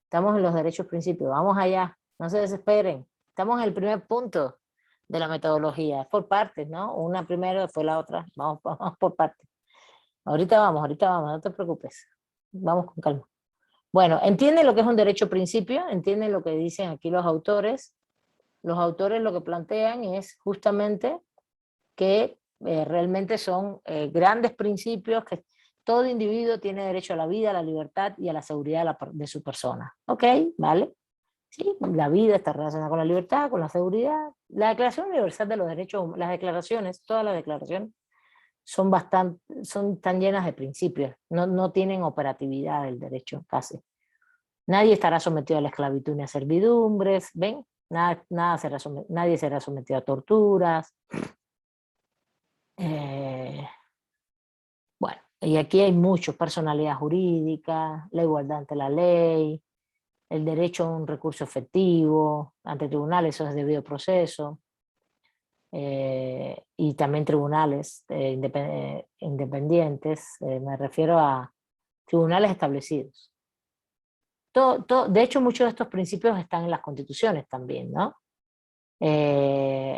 Estamos en los derechos principios. Vamos allá. No se desesperen. Estamos en el primer punto de la metodología. Es por partes, ¿no? Una primero, después la otra. Vamos por partes. Ahorita vamos, no te preocupes. Vamos con calma. Bueno, ¿entienden lo que es un derecho principio? ¿Entienden lo que dicen aquí los autores? los autores lo que plantean es justamente que realmente son grandes principios, que todo individuo tiene derecho a la vida, a la libertad y a la seguridad de su persona. ¿Ok? ¿Vale? Sí, la vida está relacionada con la libertad, con la seguridad. La Declaración Universal de los Derechos Humanos, las declaraciones, todas las declaraciones, son tan llenas de principios, no tienen operatividad del derecho casi. Nadie estará sometido a la esclavitud ni a servidumbres, ¿ven? Nadie será sometido a torturas. Bueno, y aquí hay muchos: personalidad jurídica, la igualdad ante la ley, el derecho a un recurso efectivo ante tribunales, eso es debido proceso, y también tribunales independientes, me refiero a tribunales establecidos. De hecho, muchos de estos principios están en las constituciones también, ¿no?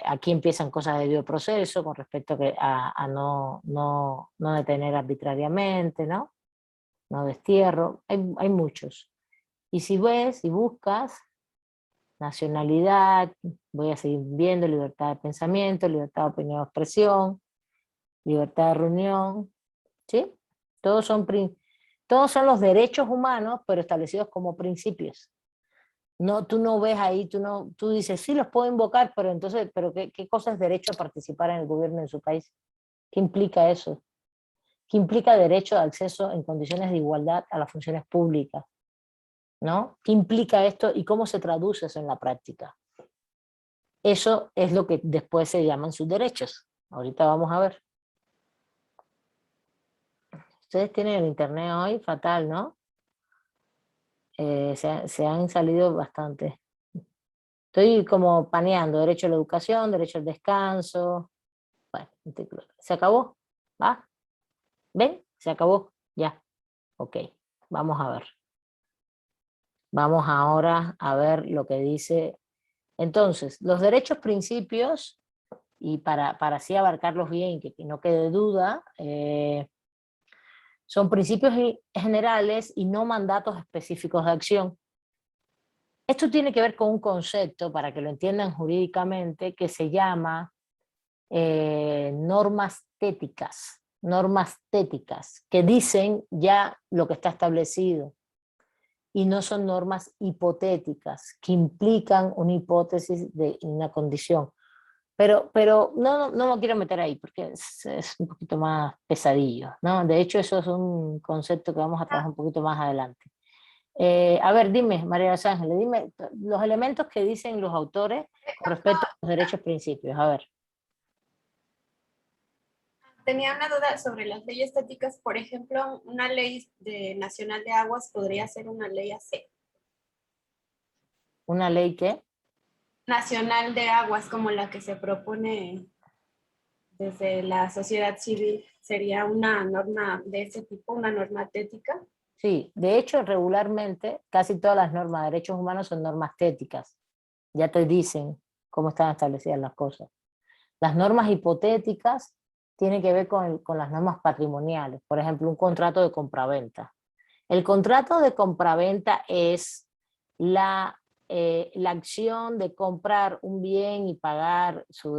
Aquí empiezan cosas de debido proceso con respecto a no detener arbitrariamente, ¿no? No destierro, hay muchos. Y si buscas nacionalidad, voy a seguir viendo libertad de pensamiento, libertad de opinión o expresión, libertad de reunión, ¿sí? Todos son los derechos humanos, pero establecidos como principios. No, tú no ves ahí, tú dices, sí, los puedo invocar, pero entonces, ¿qué cosa es derecho a participar en el gobierno de su país? ¿Qué implica eso? ¿Qué implica derecho de acceso en condiciones de igualdad a las funciones públicas? ¿No? ¿Qué implica esto y cómo se traduce eso en la práctica? Eso es lo que después se llaman sus derechos. Ahorita vamos a ver. Ustedes tienen el internet hoy fatal, ¿no? Se han salido bastante. Estoy como paneando: derecho a la educación, derecho al descanso. Bueno, se acabó, ¿va? ¿Ven? Se acabó, ya. Ok, vamos a ver. Vamos ahora a ver lo que dice. Entonces, los derechos, principios, y para así abarcarlos bien, que no quede duda, son principios generales y no mandatos específicos de acción. Esto tiene que ver con un concepto, para que lo entiendan jurídicamente, que se llama normas téticas, que dicen ya lo que está establecido, y no son normas hipotéticas, que implican una hipótesis de una condición. Pero no me quiero meter ahí, porque es un poquito más pesadillo, ¿no? De hecho, eso es un concepto que vamos a trabajar un poquito más adelante. A ver, dime, María de los Ángeles, dime los elementos que dicen los autores con respecto a los derechos principios. A ver. Tenía una duda sobre las leyes estáticas. Por ejemplo, una ley nacional de aguas podría ser una ley AC. ¿Una ley qué? Nacional de aguas, como la que se propone desde la sociedad civil, sería una norma de ese tipo, una norma tética. Sí, de hecho, regularmente casi todas las normas de derechos humanos son normas téticas. Ya te dicen cómo están establecidas las cosas. Las normas hipotéticas tienen que ver con las normas patrimoniales. Por ejemplo, un contrato de compraventa. El contrato de compraventa es la acción de comprar un bien y pagar su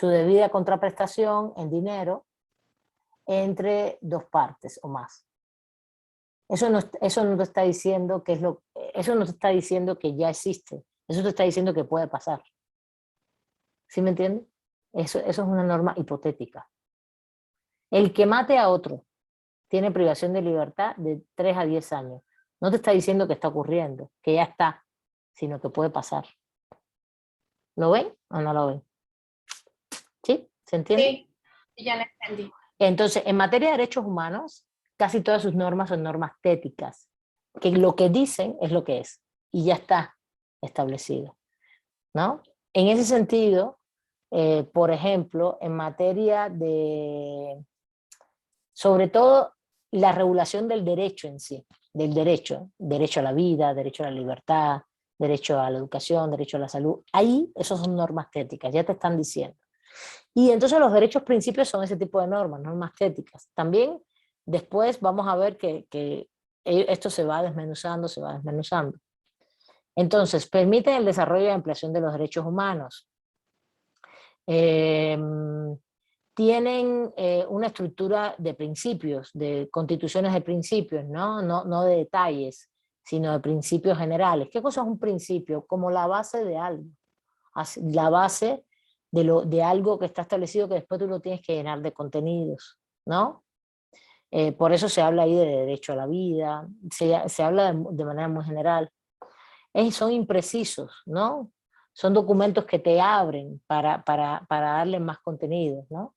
debida contraprestación en dinero entre dos partes o más. Eso no te está diciendo eso no te está diciendo que ya existe. Eso te está diciendo que puede pasar. ¿Sí me entiendes? Eso es una norma hipotética. El que mate a otro tiene privación de libertad de 3 a 10 años. No te está diciendo que está ocurriendo, que ya está, sino que puede pasar. ¿Lo ven o no lo ven? ¿Sí? ¿Se entiende? Sí, ya lo entendí. Entonces, en materia de derechos humanos, casi todas sus normas son normas téticas, que lo que dicen es lo que es, y ya está establecido, ¿no? En ese sentido, por ejemplo, en materia de, sobre todo, la regulación del derecho en sí, del derecho a la vida, derecho a la libertad, derecho a la educación, derecho a la salud, ahí esas son normas téticas, ya te están diciendo. Y entonces los derechos principios son ese tipo de normas téticas. También después vamos a ver que esto se va desmenuzando. Entonces, permiten el desarrollo y ampliación de los derechos humanos. Tienen una estructura de principios, de constituciones de principios, no de detalles, sino de principios generales. ¿Qué cosa es un principio? Como la base de algo, la base de algo que está establecido que después tú lo tienes que llenar de contenidos, ¿no? Por eso se habla ahí de derecho a la vida, se habla de manera muy general. Son imprecisos, ¿no? Son documentos que te abren para darle más contenidos, ¿no?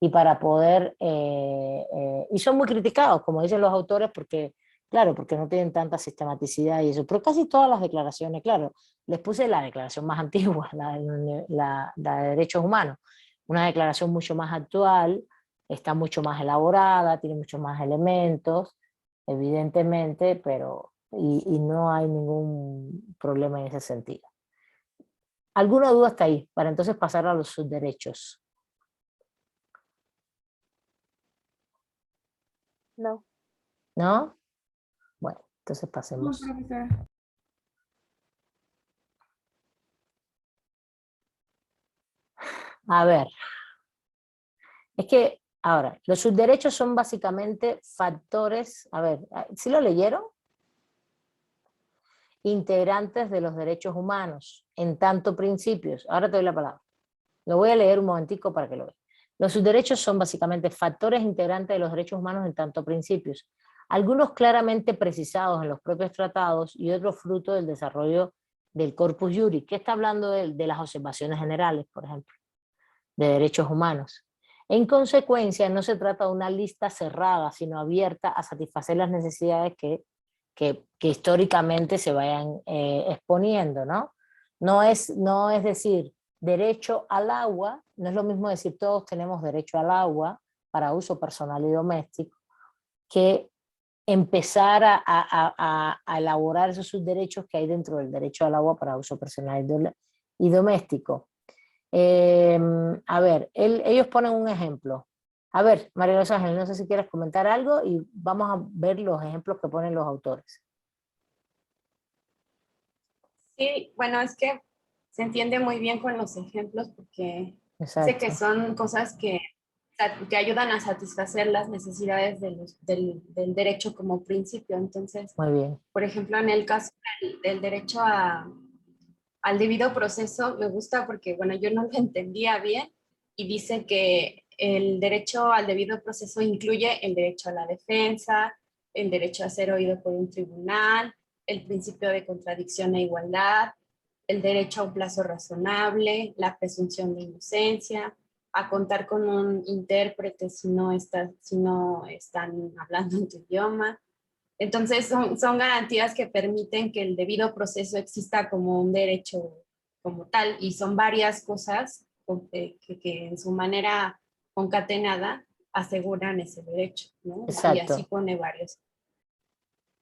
Y para poder, y son muy criticados, como dicen los autores, porque, claro, porque no tienen tanta sistematicidad y eso, pero casi todas las declaraciones, claro, les puse la declaración más antigua, la de derechos humanos, una declaración mucho más actual, está mucho más elaborada, tiene muchos más elementos, evidentemente, pero, y no hay ningún problema en ese sentido. ¿Alguna duda hasta ahí? Para entonces pasar a los subderechos. No. ¿No? Bueno, entonces No, pasemos. profesora. A ver, es que ahora, los subderechos son básicamente factores, a ver, ¿sí lo leyeron? Integrantes de los derechos humanos, en tanto principios. Ahora te doy la palabra. Lo voy a leer un momentico para que lo vean. Los subderechos son básicamente factores integrantes de los derechos humanos en tanto principios, algunos claramente precisados en los propios tratados y otros fruto del desarrollo del corpus juris, que está hablando de las observaciones generales, por ejemplo, de derechos humanos. En consecuencia, no se trata de una lista cerrada, sino abierta a satisfacer las necesidades que históricamente se vayan exponiendo, ¿no? No es decir, derecho al agua, no es lo mismo decir todos tenemos derecho al agua para uso personal y doméstico, que empezar a elaborar esos subderechos que hay dentro del derecho al agua para uso personal y doméstico. A ver, ellos ponen un ejemplo. A ver, María Los Ángeles, no sé si quieres comentar algo y vamos a ver los ejemplos que ponen los autores. Sí, bueno, es que se entiende muy bien con los ejemplos porque sé que Exacto. son cosas que ayudan a satisfacer las necesidades del derecho como principio. Entonces, Muy bien. por ejemplo, en el caso del derecho al debido proceso, me gusta porque, bueno, yo no lo entendía bien y dice que el derecho al debido proceso incluye el derecho a la defensa, el derecho a ser oído por un tribunal, el principio de contradicción e igualdad, el derecho a un plazo razonable, la presunción de inocencia, a contar con un intérprete si no están hablando en tu idioma. Entonces son garantías que permiten que el debido proceso exista como un derecho como tal y son varias cosas que en su manera concatenada aseguran ese derecho, ¿no? Y así Exacto. pone varios.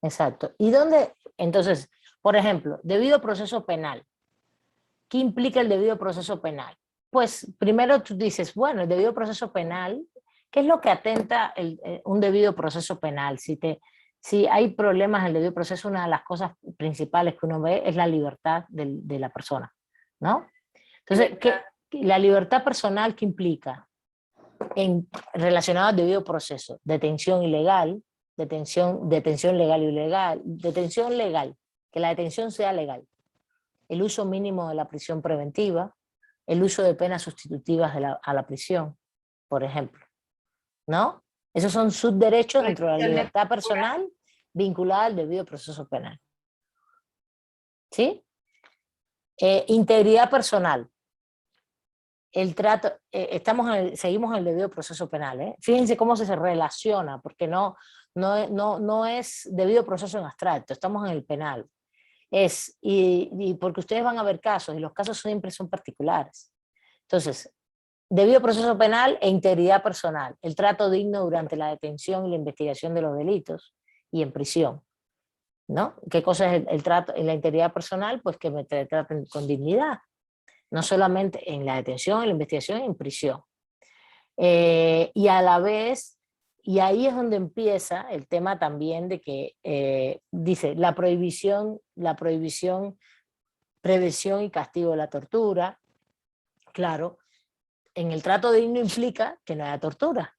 Exacto. ¿Y dónde? Entonces, por ejemplo, debido proceso penal. ¿Qué implica el debido proceso penal? Pues primero tú dices, bueno, el debido proceso penal, ¿qué es lo que atenta un debido proceso penal? Si hay problemas en el debido proceso, una de las cosas principales que uno ve es la libertad de la persona, ¿no? Entonces, la libertad personal, ¿qué implica? Relacionado al debido proceso, detención ilegal, detención legal y ilegal, detención legal, que la detención sea legal, el uso mínimo de la prisión preventiva, el uso de penas sustitutivas a la prisión, por ejemplo, ¿no? Esos son subderechos dentro de la libertad personal vinculada al debido proceso penal. ¿Sí? Integridad personal. El trato, seguimos en el debido proceso penal, ¿eh? Fíjense cómo se relaciona, porque no es debido proceso en abstracto, estamos en el penal. Y porque ustedes van a ver casos, y los casos siempre son particulares. Entonces, debido proceso penal e integridad personal, el trato digno durante la detención y la investigación de los delitos y en prisión, ¿no? ¿Qué cosa es el trato en la integridad personal? Pues que me traten con dignidad, no solamente en la detención, en la investigación y en prisión. Y a la vez Y ahí es donde empieza el tema también de que dice la prohibición, prevención y castigo de la tortura. Claro, en el trato digno implica que no haya tortura,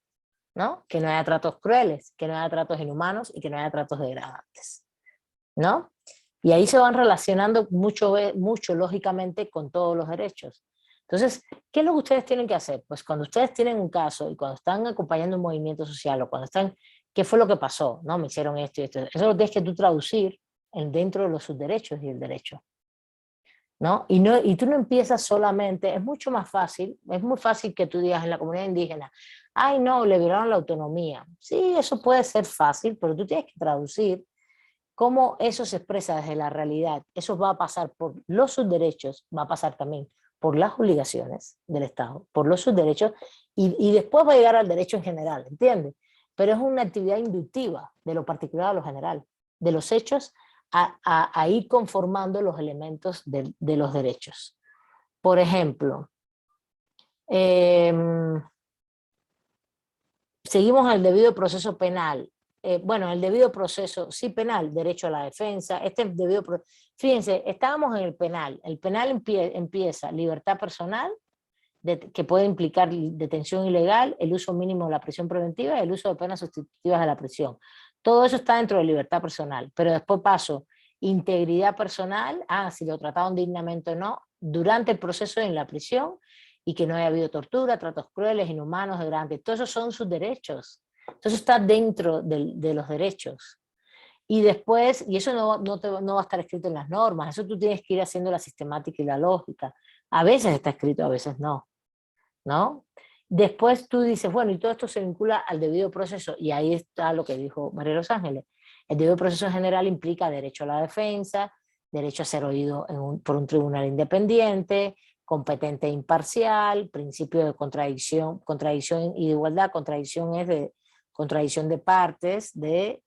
¿no? Que no haya tratos crueles, que no haya tratos inhumanos y que no haya tratos degradantes, ¿no? Y ahí se van relacionando mucho, mucho lógicamente con todos los derechos. Entonces, ¿qué es lo que ustedes tienen que hacer? Pues cuando ustedes tienen un caso y cuando están acompañando un movimiento social o cuando están, ¿qué fue lo que pasó? ¿No? Me hicieron esto y esto. Eso lo tienes que tú traducir dentro de los subderechos y el derecho, ¿no? Y tú no empiezas solamente, es mucho más fácil, es muy fácil que tú digas en la comunidad indígena, ay no, le violaron la autonomía. Sí, eso puede ser fácil, pero tú tienes que traducir cómo eso se expresa desde la realidad. Eso va a pasar por los subderechos, va a pasar también por las obligaciones del Estado, por los subderechos, y después va a llegar al derecho en general, ¿entiendes? Pero es una actividad inductiva de lo particular a lo general, de los hechos a ir conformando los elementos de los derechos. Por ejemplo, seguimos al debido proceso penal. Bueno, el debido proceso, sí penal, derecho a la defensa, fíjense, estábamos en el penal empieza libertad personal, que puede implicar detención ilegal, el uso mínimo de la prisión preventiva y el uso de penas sustitutivas de la prisión. Todo eso está dentro de libertad personal, pero después paso integridad personal, si lo trataron dignamente o no, durante el proceso en la prisión, y que no haya habido tortura, tratos crueles, inhumanos, degradantes. Todos esos son sus derechos. Entonces está dentro de los derechos. Y después, y eso no va a estar escrito en las normas, eso tú tienes que ir haciendo la sistemática y la lógica. A veces está escrito, a veces no, ¿no? Después tú dices, bueno, y todo esto se vincula al debido proceso, y ahí está lo que dijo María Los Ángeles. El debido proceso general implica derecho a la defensa, derecho a ser oído por un tribunal independiente, competente e imparcial, principio de contradicción y de igualdad. Contradicción es de contradicción de partes, de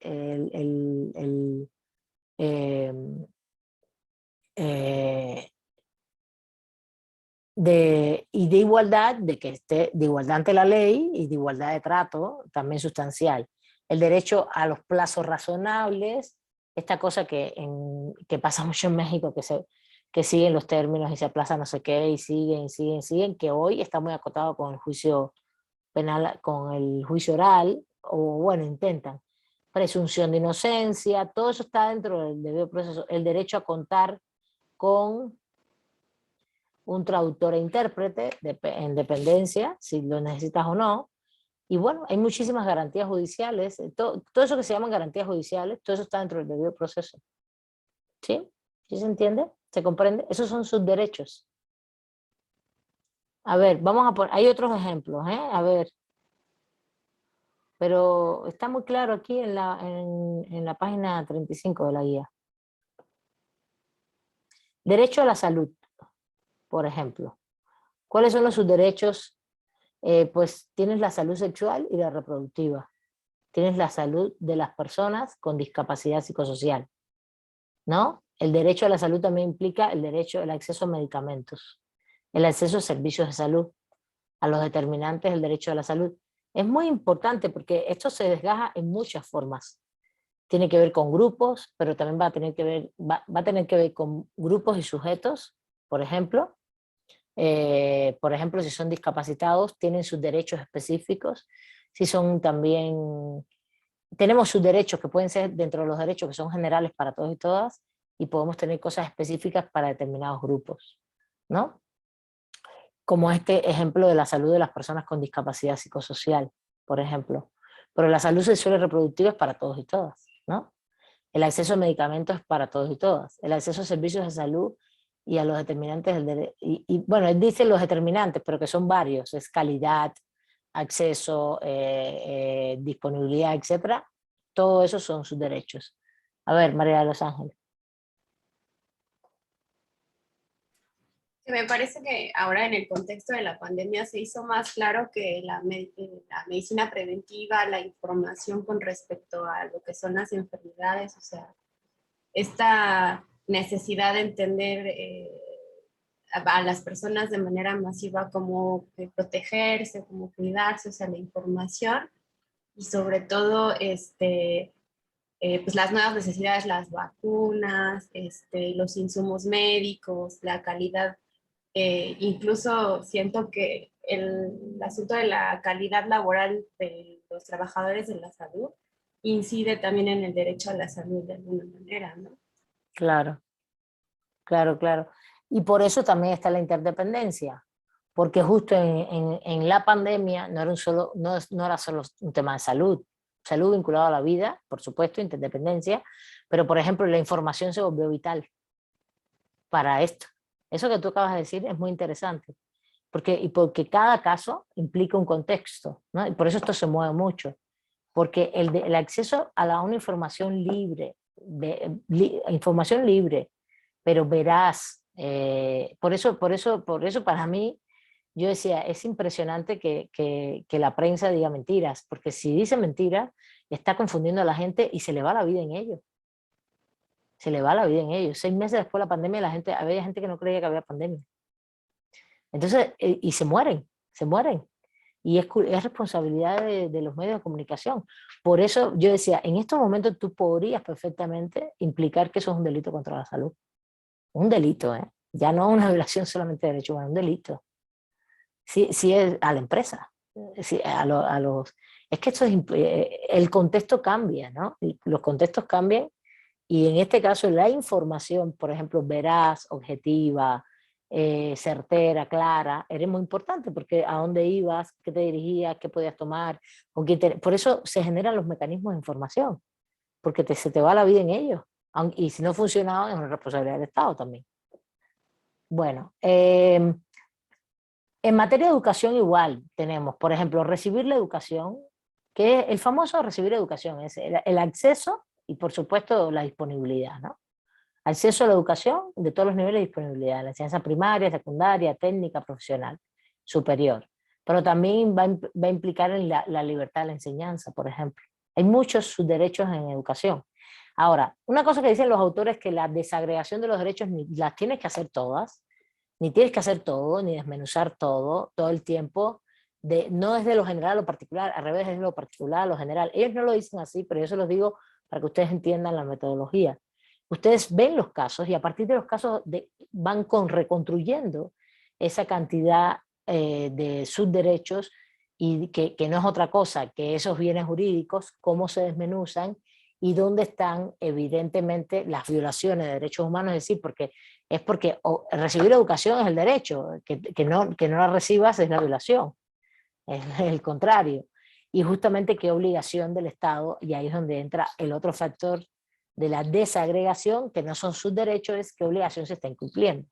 y de igualdad, de que esté de igualdad ante la ley y de igualdad de trato también sustancial. El derecho a los plazos razonables, esta cosa que pasa mucho en México, que siguen los términos y se aplaza no sé qué y siguen, que hoy está muy acotado con el juicio penal, con el juicio oral, o bueno, intentan. Presunción de inocencia, todo eso está dentro del debido proceso. El derecho a contar con un traductor e intérprete en dependencia, si lo necesitas o no. Y bueno, hay muchísimas garantías judiciales, todo eso que se llaman garantías judiciales, todo eso está dentro del debido proceso. ¿Sí? ¿Sí se entiende? ¿Se comprende? Esos son sus derechos. A ver, vamos a poner, hay otros ejemplos, ¿eh? A ver. Pero está muy claro aquí en la página 35 de la guía. Derecho a la salud, por ejemplo. ¿Cuáles son sus derechos? Pues tienes la salud sexual y la reproductiva. Tienes la salud de las personas con discapacidad psicosocial, ¿no? El derecho a la salud también implica el acceso a medicamentos, el acceso a servicios de salud, a los determinantes del derecho a la salud. Es muy importante porque esto se desgaja en muchas formas. Tiene que ver con grupos, pero también va a tener que ver con grupos y sujetos, por ejemplo. Si son discapacitados, tienen sus derechos específicos. Si son también, tenemos sus derechos que pueden ser dentro de los derechos que son generales para todos y todas, y podemos tener cosas específicas para determinados grupos, ¿no? Como este ejemplo de la salud de las personas con discapacidad psicosocial, por ejemplo. Pero la salud sexual y reproductiva es para todos y todas, ¿no? El acceso a medicamentos es para todos y todas. El acceso a servicios de salud y a los determinantes del derecho. Bueno, él dice los determinantes, pero que son varios. Es calidad, acceso, disponibilidad, etcétera. Todo eso son sus derechos. A ver, María de los Ángeles. Me parece que ahora en el contexto de la pandemia se hizo más claro que la medicina preventiva, la información con respecto a lo que son las enfermedades, o sea, esta necesidad de entender a las personas de manera masiva cómo protegerse, cómo cuidarse, o sea, la información y sobre todo pues las nuevas necesidades, las vacunas, los insumos médicos, la calidad. Incluso siento que el asunto de la calidad laboral de los trabajadores de la salud incide también en el derecho a la salud de alguna manera, ¿no? Claro, claro, claro. Y por eso también está la interdependencia, porque justo en la pandemia no era solo un tema de salud vinculado a la vida, por supuesto, interdependencia, pero por ejemplo la información se volvió vital para esto. Eso que tú acabas de decir es muy interesante, porque cada caso implica un contexto, ¿no? Y por eso esto se mueve mucho, porque el acceso a una información libre, información libre, pero veraz, por eso para mí, yo decía, es impresionante que la prensa diga mentiras, porque si dice mentiras, está confundiendo a la gente y se le va la vida en ello. Se le va la vida en ellos. 6 meses después de la pandemia, había gente que no creía que había pandemia. Entonces, y se mueren. Y es responsabilidad de los medios de comunicación. Por eso yo decía, en estos momentos tú podrías perfectamente implicar que eso es un delito contra la salud. Un delito, ¿eh? Ya no una violación solamente de derechos humanos, un delito. Sí, sí es a la empresa. Sí, es que el contexto cambia, ¿no? Los contextos cambian. Y en este caso la información, por ejemplo, veraz, objetiva, certera, clara, era muy importante porque a dónde ibas, qué te dirigías, qué podías tomar, por eso se generan los mecanismos de información, porque se te va la vida en ellos. Y si no funcionaban es una responsabilidad del Estado también. Bueno, en materia de educación igual tenemos, por ejemplo, recibir la educación, que es el famoso recibir educación, es el acceso y por supuesto la disponibilidad, ¿no? Acceso a la educación de todos los niveles de disponibilidad, la enseñanza primaria, secundaria, técnica, profesional, superior. Pero también va a implicar en la libertad de la enseñanza, por ejemplo. Hay muchos subderechos en educación. Ahora, una cosa que dicen los autores es que la desagregación de los derechos ni las tienes que hacer todas, ni tienes que hacer todo, ni desmenuzar todo el tiempo. No es de lo general a lo particular, al revés, es de lo particular a lo general. Ellos no lo dicen así, pero yo se los digo para que ustedes entiendan la metodología. Ustedes ven los casos y a partir de los casos van reconstruyendo esa cantidad de subderechos y que no es otra cosa que esos bienes jurídicos, cómo se desmenuzan y dónde están evidentemente las violaciones de derechos humanos, es decir, porque recibir educación es el derecho, que no la recibas es la violación, es el contrario. Y justamente qué obligación del Estado, y ahí es donde entra el otro factor de la desagregación, que no son sus derechos, es qué obligación se está incumpliendo.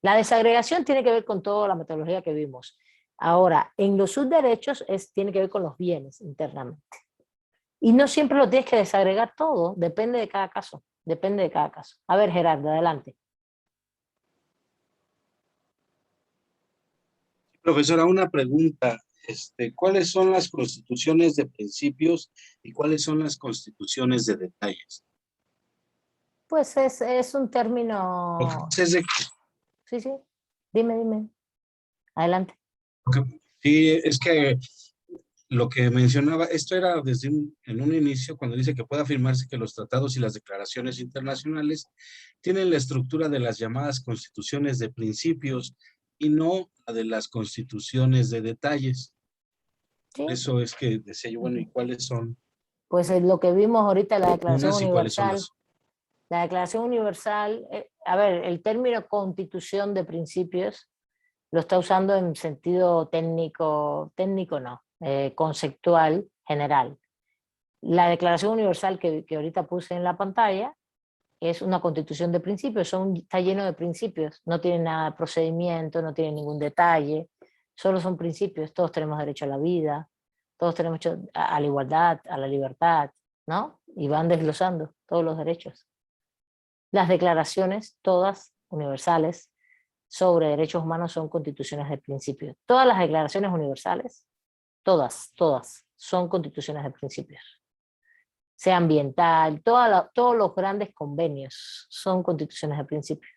La desagregación tiene que ver con toda la metodología que vimos. Ahora, en los subderechos tiene que ver con los bienes internamente. Y no siempre lo tienes que desagregar todo, depende de cada caso, depende de cada caso. A ver, Gerardo, adelante. Profesora, una pregunta. ¿Cuáles son las constituciones de principios y cuáles son las constituciones de detalles? Pues es un término... Sí, sí, dime. Adelante. Sí, es que lo que mencionaba, esto era en un inicio, cuando dice que puede afirmarse que los tratados y las declaraciones internacionales tienen la estructura de las llamadas constituciones de principios y no la de las constituciones de detalles. Sí. Eso es que decía yo, bueno, ¿y cuáles son? Pues lo que vimos ahorita, la Declaración Universal. La Declaración Universal, a ver, el término constitución de principios lo está usando en sentido técnico no, conceptual, general. La Declaración Universal que ahorita puse en la pantalla es una constitución de principios, está lleno de principios, no tiene nada de procedimiento, no tiene ningún detalle, solo son principios, todos tenemos derecho a la vida, todos tenemos derecho a la igualdad, a la libertad, ¿no? Y van desglosando todos los derechos. Las declaraciones, todas universales, sobre derechos humanos son constituciones de principios. Todas las declaraciones universales, todas, son constituciones de principios. Sea ambiental, todos los grandes convenios son constituciones de principios.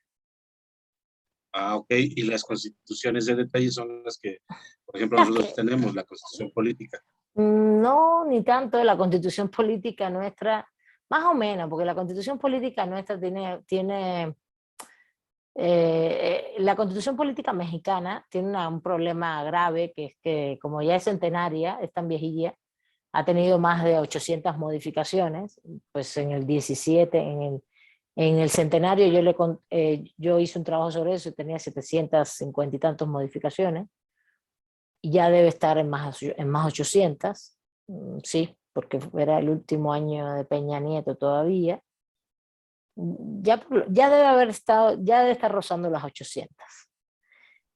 Ah, ok. Y las constituciones de detalle son las que, por ejemplo, nosotros tenemos, la constitución política. No, ni tanto. La constitución política nuestra, más o menos, porque la constitución política nuestra la constitución política mexicana tiene un problema grave, que es que como ya es centenaria, es tan viejilla, ha tenido más de 800 modificaciones, pues en el 17, en el centenario yo hice un trabajo sobre eso y tenía 750 y tantos modificaciones, y ya debe estar en más 800, sí, porque era el último año de Peña Nieto todavía. Ya debe haber estado, ya debe estar rozando las 800.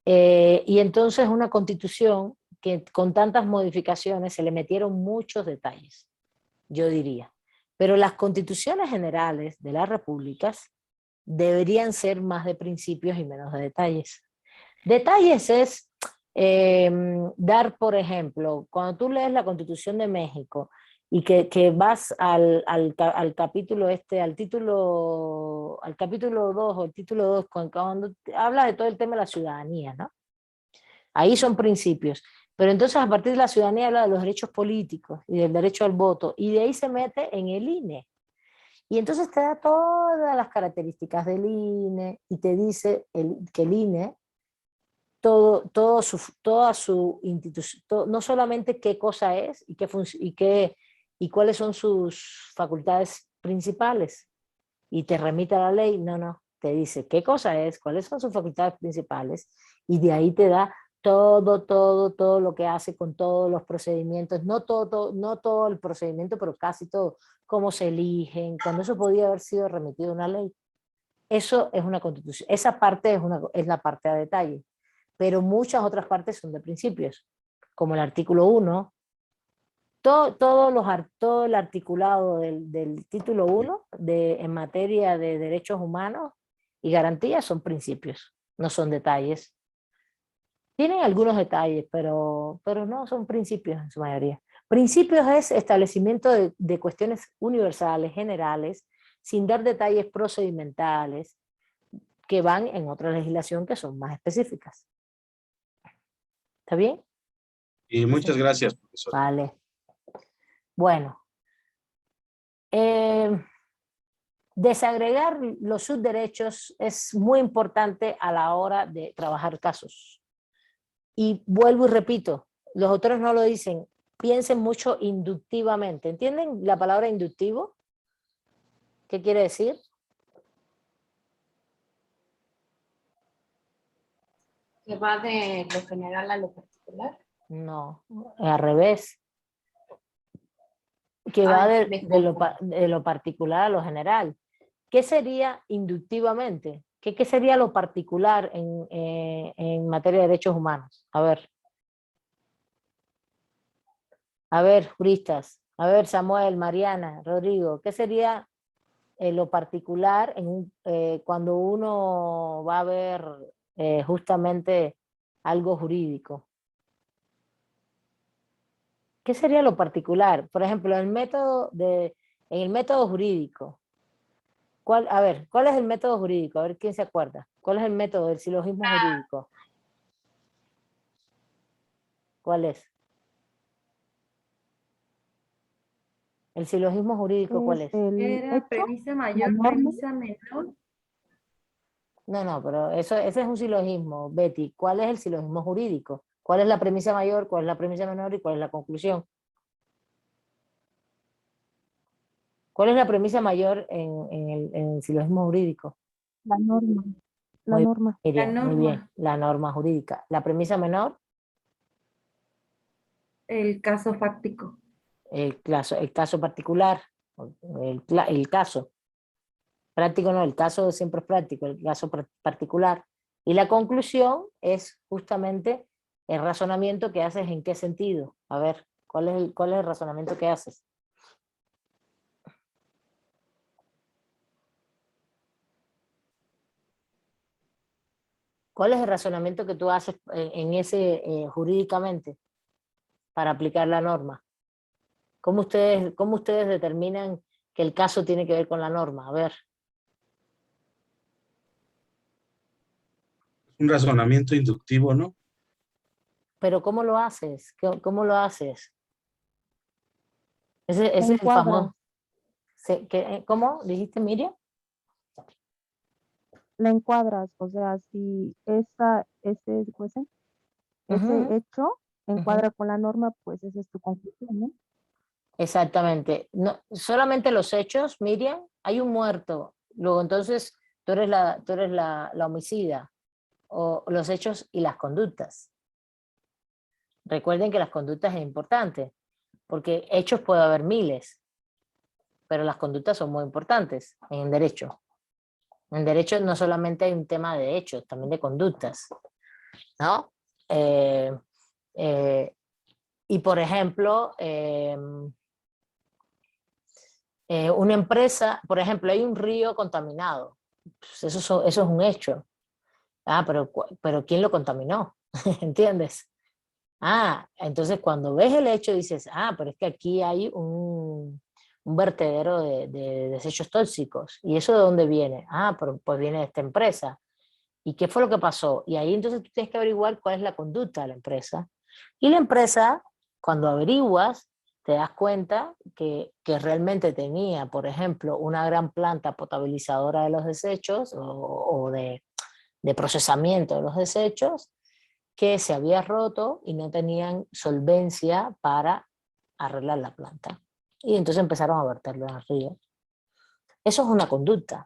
Y entonces una constitución que con tantas modificaciones se le metieron muchos detalles, yo diría. Pero las constituciones generales de las repúblicas deberían ser más de principios y menos de detalles. Detalles es dar, por ejemplo, cuando tú lees la Constitución de México y que vas al capítulo al capítulo 2 o el título 2, cuando habla de todo el tema de la ciudadanía, ¿no? Ahí son principios. Pero entonces a partir de la ciudadanía habla de los derechos políticos y del derecho al voto, y de ahí se mete en el INE. Y entonces te da todas las características del INE y te dice que el INE, toda su institución, no solamente qué cosa es y cuáles son sus facultades principales, y te remite a la ley, no, te dice qué cosa es, cuáles son sus facultades principales, y de ahí te da todo lo que hace con todos los procedimientos, no todo el procedimiento, pero casi todo, cómo se eligen, cuando eso podía haber sido remitido a una ley. Eso es una constitución, esa parte es la parte a detalle, pero muchas otras partes son de principios, como el artículo 1, todo el articulado del título 1 en materia de derechos humanos y garantías son principios, no son detalles. Tienen algunos detalles, pero no son principios en su mayoría. Principios es establecimiento de cuestiones universales, generales, sin dar detalles procedimentales que van en otra legislación que son más específicas. ¿Está bien? Y muchas gracias, profesor. Vale. Bueno. Desagregar los subderechos es muy importante a la hora de trabajar casos. Y vuelvo y repito, los autores no lo dicen, piensen mucho inductivamente. ¿Entienden la palabra inductivo? ¿Qué quiere decir? Que va de lo general a lo particular. No, al revés. Que va de lo particular a lo general. ¿Qué sería inductivamente? ¿Qué sería lo particular en materia de derechos humanos? A ver, juristas, a ver, Samuel, Mariana, Rodrigo, ¿qué sería lo particular cuando uno va a ver justamente algo jurídico? ¿Qué sería lo particular? Por ejemplo, en el método jurídico. ¿Cuál es el método jurídico? A ver, ¿quién se acuerda? ¿Cuál es el método del silogismo jurídico? ¿Cuál es? ¿El silogismo jurídico cuál es? El Era hecho, premisa la mayor, norma. premisa menor. No, pero ese es un silogismo, Betty. ¿Cuál es el silogismo jurídico? ¿Cuál es la premisa mayor, cuál es la premisa menor y cuál es la conclusión? ¿Cuál es la premisa mayor en el silogismo jurídico? La norma. La Muy norma. bien, muy bien, norma. la norma jurídica. ¿La premisa menor? El caso fáctico. El caso particular, el caso. Práctico no, el caso siempre es práctico, el caso particular. Y la conclusión es justamente el razonamiento que haces en qué sentido. A ver, ¿cuál es el razonamiento que haces? ¿Cuál es el razonamiento que tú haces en ese jurídicamente para aplicar la norma? ¿Cómo ustedes determinan que el caso tiene que ver con la norma? A ver. Un razonamiento inductivo, ¿no? Pero ¿cómo lo haces? ¿Cómo lo haces? Ese es el encuadra. famoso. ¿Cómo dijiste, Miriam? La encuadras, o sea, si ese Ujú, hecho encuadra con la norma, pues esa es tu conclusión, ¿no? exactamente. No, solamente los hechos, Miriam, hay un muerto. Luego entonces tú eres la homicida. O los hechos y las conductas. Recuerden que las conductas es importante, porque hechos puede haber miles, pero las conductas son muy importantes en derecho. En derecho no solamente hay un tema de hechos, también de conductas, ¿no? Eh, eh, y por ejemplo, una empresa, por ejemplo, hay un río contaminado. Pues eso es un hecho. Ah, pero ¿quién lo contaminó? ¿Entiendes? Ah, entonces cuando ves el hecho dices, ah, pero es que aquí hay un vertedero de desechos tóxicos. ¿Y eso de dónde viene? Ah, pero pues viene de esta empresa. ¿Y qué fue lo que pasó? Y ahí entonces tú tienes que averiguar cuál es la conducta de la empresa. Y la empresa, cuando averiguas, te das cuenta que realmente tenía, por ejemplo, una gran planta potabilizadora de los desechos o de procesamiento de los desechos, que se había roto y no tenían solvencia para arreglar la planta. Y entonces empezaron a verterlo en el río. Eso es una conducta.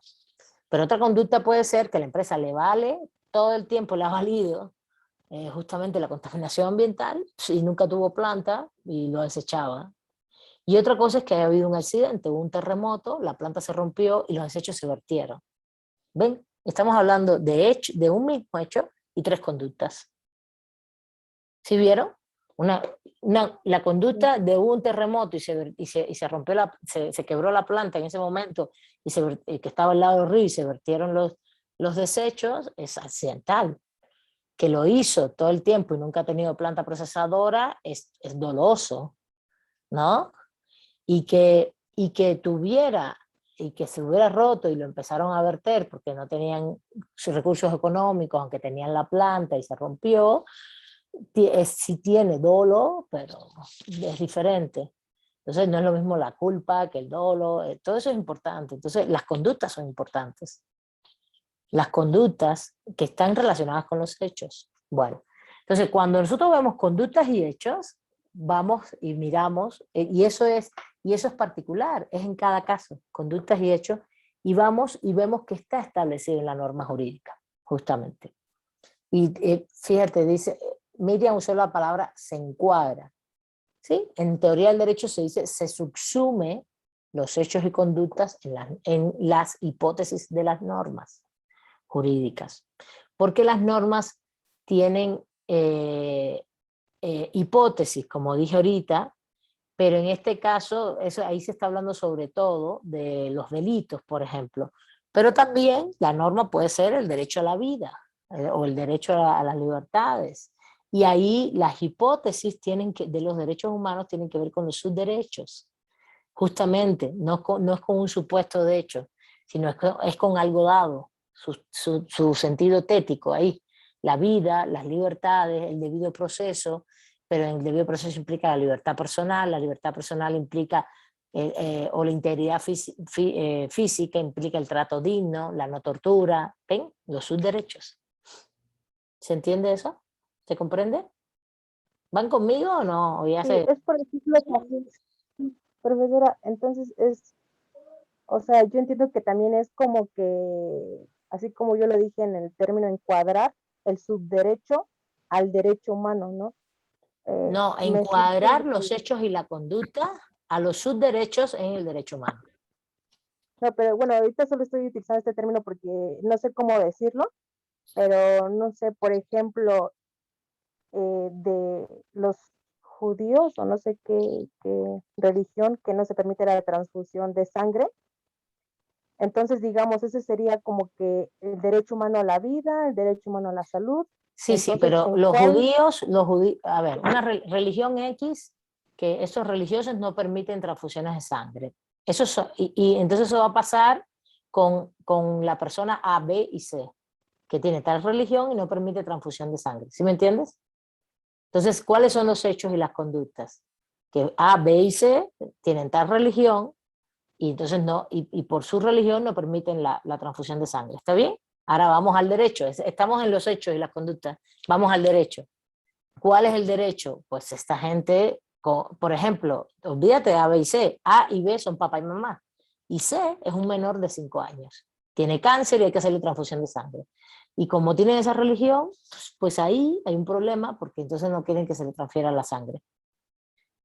Pero otra conducta puede ser que la empresa le vale, todo el tiempo le ha valido justamente la contaminación ambiental y nunca tuvo planta y lo desechaba. Y otra cosa es que haya habido un accidente, hubo un terremoto, la planta se rompió y los desechos se vertieron. ¿Ven? Estamos hablando de un mismo hecho y tres conductas. ¿Sí vieron? La conducta de un terremoto y se rompió se quebró la planta en ese momento que estaba al lado del río y se vertieron los desechos, es accidental. Que lo hizo todo el tiempo y nunca ha tenido planta procesadora es doloso, ¿no? Y que se hubiera roto y lo empezaron a verter porque no tenían sus recursos económicos, aunque tenían la planta y se rompió, sí tiene dolo, pero es diferente. Entonces no es lo mismo la culpa que el dolo, todo eso es importante. Entonces las conductas son importantes. Las conductas que están relacionadas con los hechos. Bueno, entonces cuando nosotros vemos conductas y hechos, vamos y miramos, y eso es particular, es en cada caso, conductas y hechos, y vamos y vemos que está establecido en la norma jurídica, justamente. Y fíjate, dice, Miriam usó la palabra se encuadra. ¿Sí? En teoría del derecho se dice se subsume los hechos y conductas en las hipótesis de las normas jurídicas. Porque las normas tienen hipótesis, como dije ahorita, pero en este caso, ahí se está hablando sobre todo de los delitos, por ejemplo. Pero también la norma puede ser el derecho a la vida o el derecho a las libertades. Y ahí las hipótesis de los derechos humanos tienen que ver con los subderechos. Justamente, no es con un supuesto de hecho, sino es con algo dado, su sentido tético ahí. La vida, las libertades, el debido proceso, pero en el debido proceso implica la libertad personal implica o la integridad física, implica el trato digno, la no tortura, ¿ven? Los subderechos. ¿Se entiende eso? ¿Se comprende? ¿Van conmigo o no? ¿O ya Sí, es por ejemplo también, sí, profesora, entonces o sea, yo entiendo que también es como que, así como yo lo dije en el término encuadrar, el subderecho al derecho humano, ¿no? No, Me encuadrar explico, los hechos y la conducta a los subderechos en el derecho humano. no, pero bueno, ahorita solo estoy utilizando este término porque no sé cómo decirlo, pero no sé, por ejemplo, de los judíos o no sé qué religión que no se permite la transfusión de sangre. Entonces, digamos, ese sería como que el derecho humano a la vida, el derecho humano a la salud. Sí, sí, Entonces, pero ¿en cuál? a ver, una religión X, que esos religiosos no permiten transfusiones de sangre. Y entonces eso va a pasar con la persona A, B y C, que tiene tal religión y no permite transfusión de sangre. ¿Sí me entiendes? Entonces, ¿cuáles son los hechos y las conductas? que A, B y C tienen tal religión y entonces no, y por su religión no permiten la transfusión de sangre. ¿Está bien? Ahora vamos al derecho. Estamos en los hechos y las conductas. Vamos al derecho. ¿Cuál es el derecho? Pues esta gente, por ejemplo, olvídate de A, B y C. A y B son papá y mamá. Y C es un menor de 5 años. Tiene cáncer y hay que hacerle transfusión de sangre. Y como tienen esa religión, pues ahí hay un problema porque entonces no quieren que se le transfiera la sangre.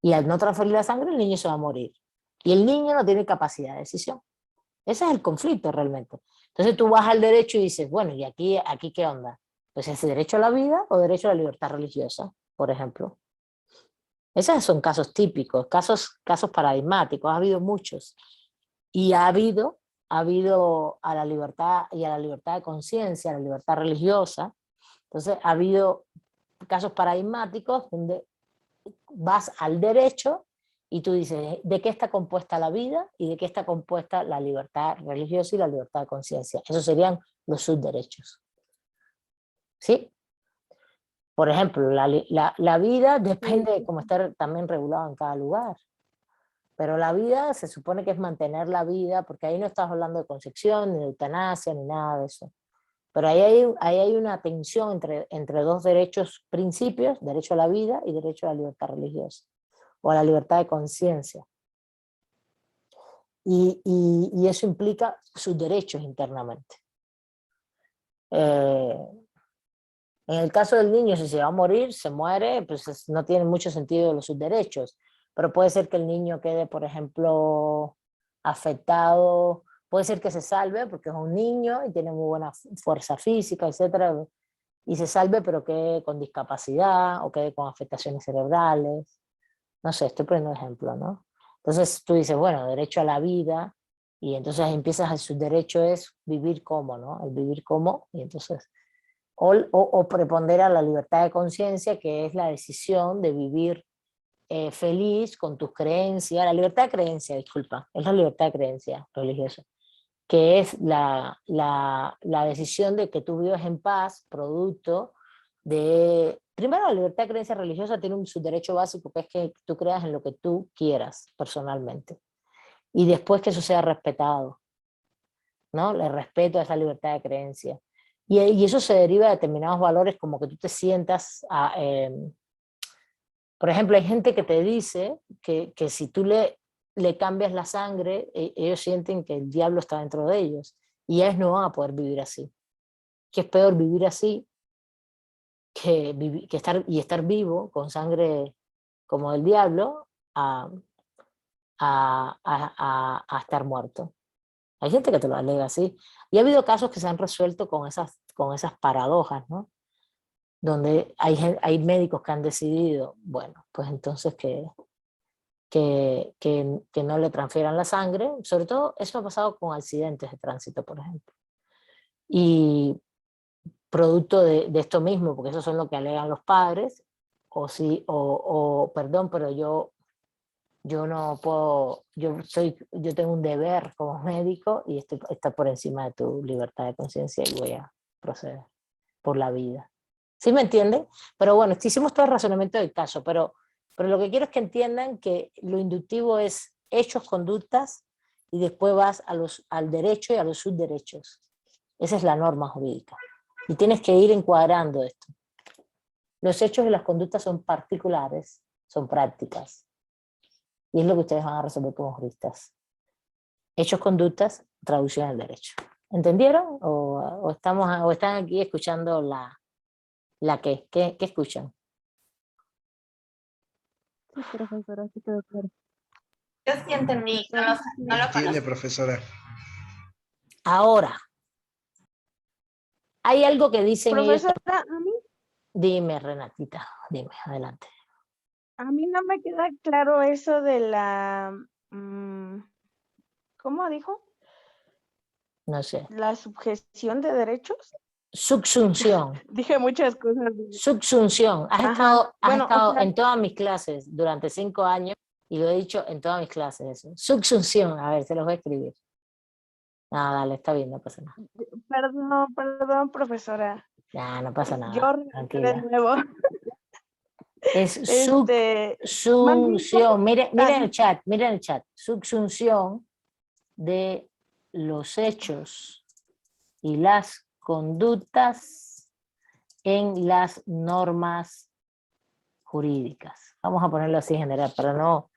Y al no transferir la sangre, el niño se va a morir. Y el niño no tiene capacidad de decisión. Ese es el conflicto realmente. Entonces tú vas al derecho y dices, bueno, ¿y aquí qué onda? Pues es derecho a la vida o derecho a la libertad religiosa, por ejemplo. Esos son casos típicos, casos paradigmáticos, ha habido muchos. Y ha habido a la libertad y a la libertad de conciencia, a la libertad religiosa. Entonces ha habido casos paradigmáticos donde vas al derecho y tú dices, ¿de qué está compuesta la vida y de qué está compuesta la libertad religiosa y la libertad de conciencia? Esos serían los subderechos. ¿Sí? Por ejemplo, la vida depende de cómo está también regulado en cada lugar. Pero la vida se supone que es mantener la vida, porque ahí no estás hablando de concepción, ni de eutanasia, ni nada de eso. Pero ahí hay una tensión entre dos derechos principios, derecho a la vida y derecho a la libertad religiosa, o a la libertad de conciencia. Y eso implica sus derechos internamente. En el caso del niño, si se va a morir, se muere, pues no tiene mucho sentido sus derechos. Pero puede ser que el niño quede, por ejemplo, afectado, puede ser que se salve porque es un niño y tiene muy buena fuerza física, etcétera, y se salve pero quede con discapacidad o quede con afectaciones cerebrales. No sé, estoy poniendo un ejemplo, ¿no? Entonces tú dices, bueno, derecho a la vida, y entonces empiezas a su derecho es vivir como, ¿no? El vivir como, y entonces, o prepondera la libertad de conciencia, que es la decisión de vivir feliz con tus creencias, la libertad de creencia, disculpa, es la libertad de creencia religiosa, que es la decisión de que tú vivas en paz, producto de, primero la libertad de creencia religiosa tiene un su derecho básico, que es que tú creas en lo que tú quieras personalmente, y después que eso sea respetado, ¿no? Le respeto a esa libertad de creencia. Y eso se deriva de determinados valores como que tú te sientas por ejemplo, hay gente que te dice que si tú le cambias la sangre, ellos sienten que el diablo está dentro de ellos y ellos no van a poder vivir así. Que es peor vivir así que estar vivo con sangre como del diablo a estar muerto. Hay gente que te lo alega así. Y ha habido casos que se han resuelto con esas paradojas, ¿no? Donde hay médicos que han decidido, bueno, pues entonces que no le transfieran la sangre, sobre todo eso ha pasado con accidentes de tránsito, por ejemplo. Y producto de esto mismo, porque eso son lo que alegan los padres, perdón, pero yo no puedo, yo tengo un deber como médico y está por encima de tu libertad de conciencia y voy a proceder por la vida. ¿Sí me entienden? Pero bueno, hicimos todo el razonamiento del caso, pero lo que quiero es que entiendan que lo inductivo es hechos, conductas, y después vas al derecho y a los subderechos. Esa es la norma jurídica. Y tienes que ir encuadrando esto. Los hechos y las conductas son particulares, son prácticas. Y es lo que ustedes van a resolver como juristas. Hechos, conductas, traducción al derecho. ¿Entendieron? ¿O están aquí escuchando ¿qué escuchan? Sí, profesora, sí quedó claro. Yo sí entendí, no lo Entiende, conozco. profesora. Ahora, hay algo que dicen ellos. Profesora, Dime, Renatita, dime, adelante. a mí no me queda claro eso de ¿cómo dijo? No sé. ¿La subjeción de derechos? Subsunción. Dije muchas cosas. Subsunción. Has Ajá. estado Bueno, o sea, en todas mis clases durante 5 años y lo he dicho en todas mis clases. Eso. Subsunción. A ver, se los voy a escribir. No, dale, está bien, no pasa nada. perdón, profesora. No pasa nada. Yo regresé de Tranquila. nuevo. Es Mande. subsunción. Miren Ah, el chat. Subsunción de los hechos y las conductas en las normas jurídicas. Vamos a ponerlo así en general, para no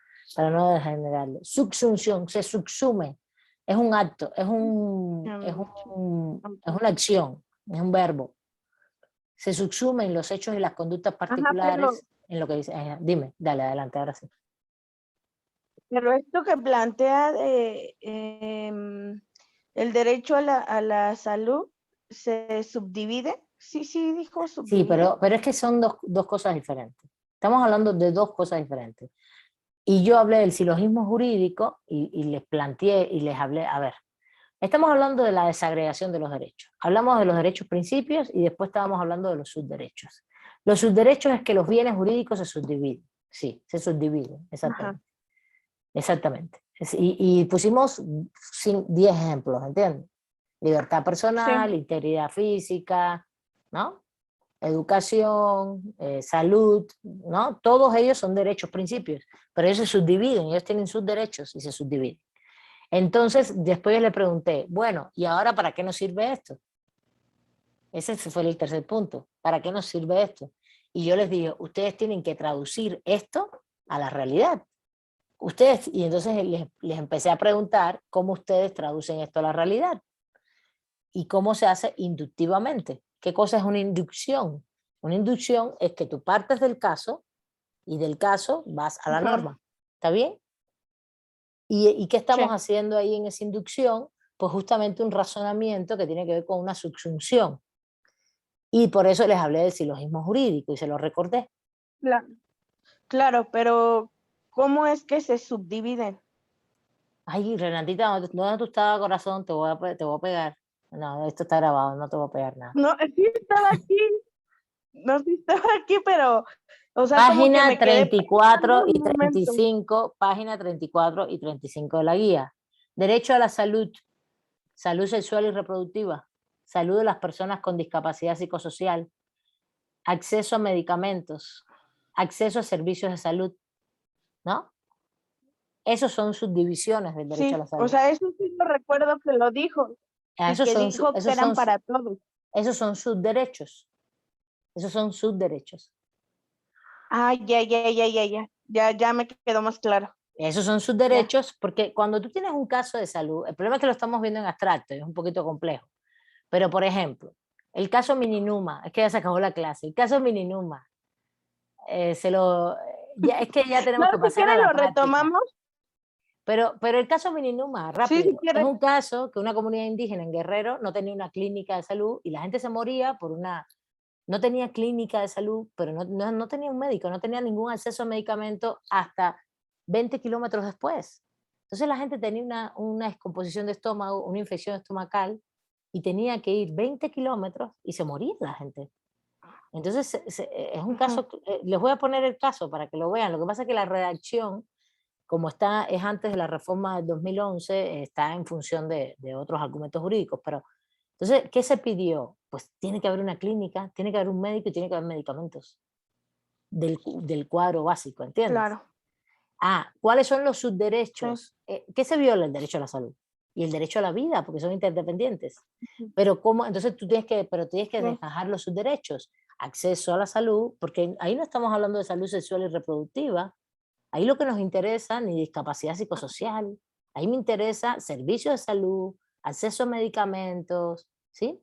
degenerarlo. Subsunción, se subsume. Es un acto, es una acción, es un verbo. Se subsumen los hechos y las conductas Ajá, particulares en lo que dice. Dime, dale, adelante, ahora sí. pero esto que plantea el derecho a la salud se subdivide. Sí, dijo Sí, subdivide. pero es que son dos cosas diferentes. Estamos hablando de dos cosas diferentes. Y yo hablé del silogismo jurídico y les planteé y les hablé, a ver, estamos hablando de la desagregación de los derechos. Hablamos de los derechos principios y después estábamos hablando de los subderechos. Los subderechos es que los bienes jurídicos se subdividen. Sí, se subdividen, exactamente. Ajá. Exactamente. Y pusimos 10 ejemplos, ¿entiendes? Libertad personal, Sí. integridad física, ¿no? Educación, salud, ¿no? Todos ellos son derechos principios, pero ellos se subdividen, ellos tienen sus derechos y se subdividen. Entonces, después le pregunté, bueno, ¿y ahora para qué nos sirve esto? Ese fue el tercer punto. ¿Para qué nos sirve esto? Y yo les dije, ustedes tienen que traducir esto a la realidad. Ustedes, y entonces les empecé a preguntar cómo ustedes traducen esto a la realidad y cómo se hace inductivamente. ¿Qué cosa es una inducción? Una inducción es que tú partes del caso y del caso vas a la Ajá. norma. ¿Está bien? ¿Y qué estamos Sí. haciendo ahí en esa inducción? Pues justamente un razonamiento que tiene que ver con una subsunción. Y por eso les hablé del silogismo jurídico y se lo recordé. Claro, pero ¿cómo es que se subdividen? Ay, Renatita, ¿dónde tú estabas, corazón? Te voy a pegar. No, esto está grabado, no te voy a pegar nada. No, sí estaba aquí. No, sí estaba aquí, pero, o sea, como que Página me quedé 34 pensando y un momento. 35, página 34 y 35 de la guía. Derecho a la salud, salud sexual y reproductiva, salud de las personas con discapacidad psicosocial, acceso a medicamentos, acceso a servicios de salud, ¿no? Esos son subdivisiones del derecho a Sí, la o salud. sea, eso sí lo recuerdo que lo dijo y Esos que son, dijo que eran para todos. esos son subderechos. Esos son subderechos. Ah, ya me quedó más claro. Esos son sus Ya. derechos, porque cuando tú tienes un caso de salud, el problema es que lo estamos viendo en abstracto, es un poquito complejo. Pero, por ejemplo, el caso Mininuma, es que ya se acabó la clase, el caso Mininuma, es que ya No, tenemos que si pasar a quiere la lo práctica. retomamos. Pero el caso Mininuma, Sí, si rápido, es quiere. un caso que una comunidad indígena en Guerrero no tenía una clínica de salud y la gente se moría no tenía clínica de salud, pero no tenía un médico, no tenía ningún acceso a medicamentos hasta 20 kilómetros después. Entonces la gente tenía una descomposición de estómago, una infección estomacal, y tenía que ir 20 kilómetros y se moría la gente. Entonces es un caso, les voy a poner el caso para que lo vean. Lo que pasa es que la redacción, como es antes de la reforma del 2011, está en función de otros argumentos jurídicos, pero entonces, ¿qué se pidió? Pues tiene que haber una clínica, tiene que haber un médico y tiene que haber medicamentos del cuadro básico, ¿entiendes? Claro. ¿Cuáles son los Sí. subderechos? ¿Qué se viola? El derecho a la salud y el derecho a la vida, porque son interdependientes. Ujú. Pero ¿cómo? Entonces tienes que Sí. desgajar los subderechos. Acceso a la salud, porque ahí no estamos hablando de salud sexual y reproductiva. Ahí lo que nos interesa, ni discapacidad psicosocial. Ahí me interesa servicios de salud, acceso a medicamentos, ¿sí?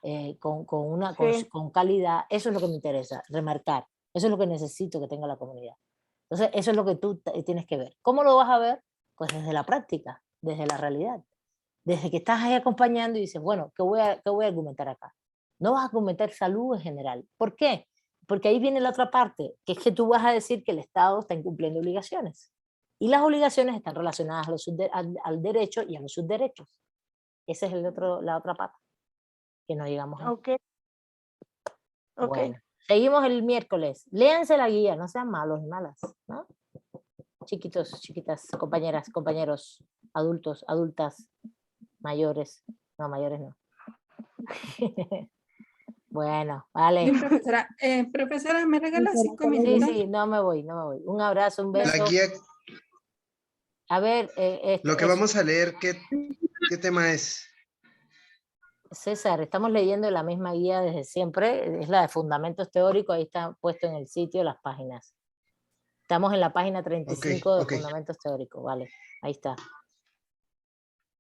Sí. Con calidad. Eso es lo que me interesa, remarcar. Eso es lo que necesito que tenga la comunidad. Entonces, eso es lo que tú tienes que ver. ¿Cómo lo vas a ver? Pues desde la práctica, desde la realidad. Desde que estás ahí acompañando y dices, bueno, qué voy a argumentar acá? No vas a argumentar salud en general. ¿Por qué? Porque ahí viene la otra parte, que es que tú vas a decir que el Estado está incumpliendo obligaciones. Y las obligaciones están relacionadas al derecho y a los subderechos. Esa es la otra pata, que no llegamos ahí. Ok. Bueno, seguimos el miércoles. Léanse la guía, no sean malos ni malas, ¿no? Chiquitos, chiquitas, compañeras, compañeros, adultos, adultas, mayores. No, mayores no. Bueno, vale. Bien, profesora. Profesora, ¿me regala Sí, 5 sí, Sí, minutos? sí, no me voy, no me voy. Un abrazo, un La beso. guía, A ver, lo que vamos a leer, ¿qué tema es? César, estamos leyendo la misma guía desde siempre, es la de fundamentos teóricos, ahí está puesto en el sitio las páginas. Estamos en la página 35 de ok. fundamentos teóricos, vale, ahí está.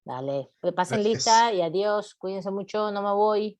Dale, pasen Gracias. lista y adiós, cuídense mucho, no me voy.